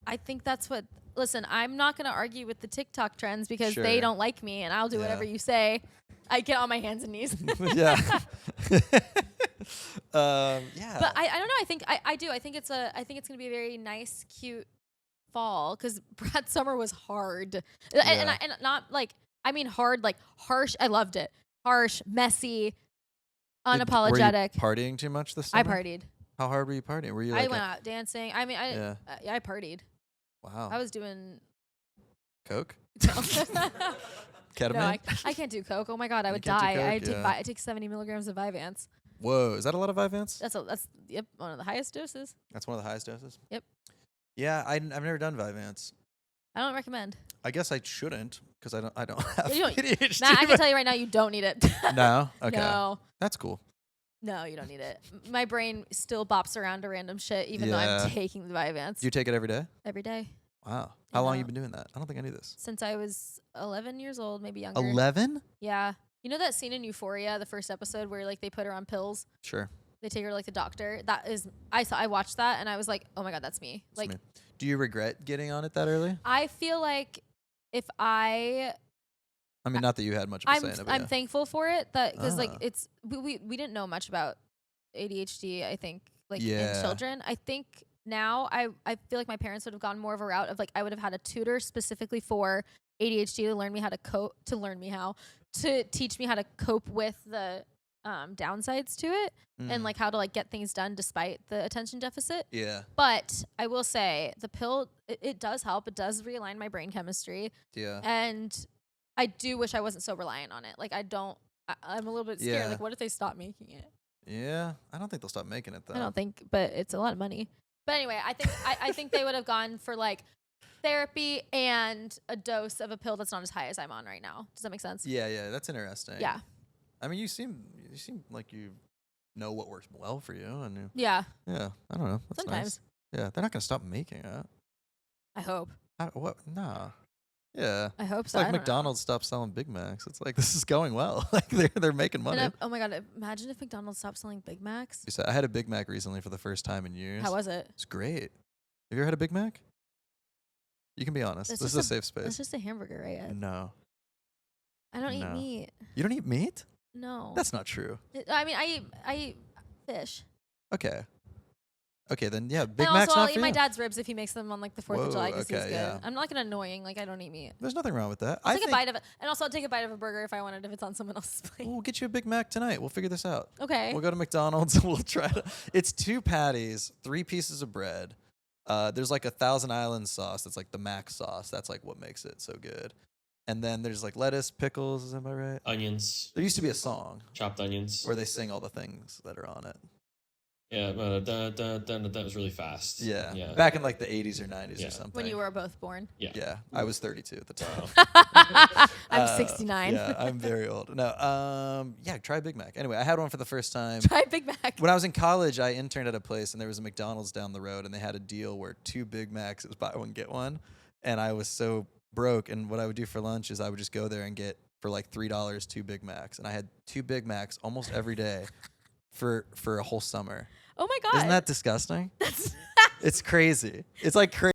Speaker 4: I think that's what. Listen, I'm not going to argue with the TikTok trends because
Speaker 3: Sure.
Speaker 4: they don't like me, and I'll do
Speaker 3: Yeah.
Speaker 4: whatever you say. I get on my hands and knees.
Speaker 3: Yeah. Yeah.
Speaker 4: But I don't know. I think I do. I think it's gonna be a very nice, cute fall because Brat Summer was hard, and,
Speaker 3: Yeah.
Speaker 4: and not like I mean hard, like harsh. I loved it. Harsh, messy, unapologetic.
Speaker 3: Were you partying too much this
Speaker 4: I
Speaker 3: summer?
Speaker 4: partied.
Speaker 3: How hard were you partying? Were you
Speaker 4: I
Speaker 3: like
Speaker 4: went out dancing. I mean,
Speaker 3: Yeah.
Speaker 4: I partied.
Speaker 3: wow.
Speaker 4: I was doing.
Speaker 3: Coke?
Speaker 4: No,
Speaker 3: Ketamine?
Speaker 4: I can't do coke. Oh my god, I
Speaker 3: You
Speaker 4: would
Speaker 3: can't do
Speaker 4: die.
Speaker 3: coke? Yeah.
Speaker 4: I take 70 milligrams of Vyvanse.
Speaker 3: Whoa, is that a lot of Vyvanse?
Speaker 4: That's yep one of the highest doses.
Speaker 3: That's one of the highest doses?
Speaker 4: Yep.
Speaker 3: Yeah, I've never done Vyvanse.
Speaker 4: I don't recommend.
Speaker 3: I guess I shouldn't because I don't have
Speaker 4: You don't-
Speaker 3: ADHD.
Speaker 4: Matt, I can
Speaker 3: but-
Speaker 4: tell you right now, you don't need it.
Speaker 3: No? Okay.
Speaker 4: No.
Speaker 3: That's cool.
Speaker 4: No, you don't need it. My brain still bops around to random shit, even though
Speaker 3: Yeah.
Speaker 4: I'm taking the Vyvanse
Speaker 3: Do you take it every day?
Speaker 4: every day
Speaker 3: Wow.
Speaker 4: I
Speaker 3: How long
Speaker 4: know.
Speaker 3: you been doing that? I don't think I knew this.
Speaker 4: since I was 11 years old, maybe younger.
Speaker 3: 11?
Speaker 4: Yeah. You know that scene in Euphoria, the first episode where like they put her on pills,
Speaker 3: Sure.
Speaker 4: they take her to like the doctor. That is, I watched that and I was like, oh my god, that's me.
Speaker 3: It's
Speaker 4: Like,
Speaker 3: me. Do you regret getting on it that early?
Speaker 4: I feel like if
Speaker 3: I mean, not that you had much of a say in it, but
Speaker 4: I'm
Speaker 3: yeah.
Speaker 4: thankful for it that because like
Speaker 3: Ah.
Speaker 4: it's we didn't know much about ADHD. I think like
Speaker 3: Yeah.
Speaker 4: in children. I think now I feel like my parents would have gone more of a route of like I would have had a tutor specifically for ADHD to learn me how to cope to teach me how to cope with the downsides to it and
Speaker 3: Mm.
Speaker 4: like how to like get things done despite the attention deficit.
Speaker 3: Yeah.
Speaker 4: But I will say the pill it does help. It does realign my brain chemistry.
Speaker 3: Yeah.
Speaker 4: And I do wish I wasn't so reliant on it. Like I'm a little bit scared.
Speaker 3: Yeah.
Speaker 4: Like what if they stop making it?
Speaker 3: Yeah. I don't think they'll stop making it though.
Speaker 4: I don't think, but it's a lot of money. But anyway, I think I think they would have gone for like therapy and a dose of a pill that's not as high as I'm on right now. Does that make sense?
Speaker 3: Yeah, yeah, that's interesting.
Speaker 4: Yeah.
Speaker 3: I mean, you seem like you know what works well for you, and
Speaker 4: Yeah.
Speaker 3: yeah, I don't know. That's
Speaker 4: Sometimes.
Speaker 3: nice. Yeah, they're not gonna stop making it.
Speaker 4: I hope.
Speaker 3: What? Nah. Yeah.
Speaker 4: I hope
Speaker 3: It's
Speaker 4: so.
Speaker 3: like
Speaker 4: I don't know.
Speaker 3: McDonald's stopped selling Big Macs. It's like this is going well. Like they're making money.
Speaker 4: And oh my god! Imagine if McDonald's stopped selling Big Macs.
Speaker 3: You said I had a Big Mac recently for the first time in years.
Speaker 4: How was it?
Speaker 3: It's great. Have you ever had a Big Mac? You can be honest.
Speaker 4: It's
Speaker 3: This
Speaker 4: just
Speaker 3: is a safe space.
Speaker 4: It's just a hamburger, right?
Speaker 3: No.
Speaker 4: I don't eat
Speaker 3: No.
Speaker 4: meat.
Speaker 3: You don't eat meat?
Speaker 4: No.
Speaker 3: That's not true.
Speaker 4: I mean, I eat fish.
Speaker 3: Okay. Okay, then yeah, Big
Speaker 4: and
Speaker 3: Mac's
Speaker 4: also, I'll
Speaker 3: not
Speaker 4: eat
Speaker 3: for
Speaker 4: my
Speaker 3: you.
Speaker 4: dad's ribs if he makes them on like the 4th of July because he's
Speaker 3: okay,
Speaker 4: good.
Speaker 3: yeah.
Speaker 4: I'm not gonna annoying. Like I don't eat meat.
Speaker 3: There's nothing wrong with that.
Speaker 4: I'll
Speaker 3: I
Speaker 4: take
Speaker 3: think
Speaker 4: a bite of it, and also I'll take a bite of a burger if I wanted if it's on someone else's plate.
Speaker 3: we'll get you a Big Mac tonight. We'll figure this out.
Speaker 4: Okay.
Speaker 3: We'll go to McDonald's and we'll try to. It's 2 patties, 3 pieces of bread. There's like a Thousand Island sauce. That's like the Mac sauce. That's like what makes it so good. And then there's like lettuce, pickles. Am I right?
Speaker 5: Onions,
Speaker 3: There used to be a song
Speaker 5: chopped onions.
Speaker 3: where they sing all the things that are on it.
Speaker 5: Yeah, that was really fast.
Speaker 3: Yeah.
Speaker 5: Yeah.
Speaker 3: Back in like the 80s or 90s
Speaker 5: Yeah.
Speaker 3: or something.
Speaker 2: When you were both born.
Speaker 3: Yeah. I was 32 at the time.
Speaker 2: I'm 69.
Speaker 3: Yeah, I'm very old. No, yeah, try Big Mac. Anyway, I had one for the first time.
Speaker 2: Try Big Mac.
Speaker 3: When I was in college, I interned at a place, and there was a McDonald's down the road, and they had a deal where 2 Big Macs, it was buy one, get one. And I was so broke, and what I would do for lunch is I would just go there and get, for like $3, 2 Big Macs. And I had 2 Big Macs almost every day for a whole summer.
Speaker 2: Oh my God.
Speaker 3: Isn't that disgusting? It's crazy. It's like crazy.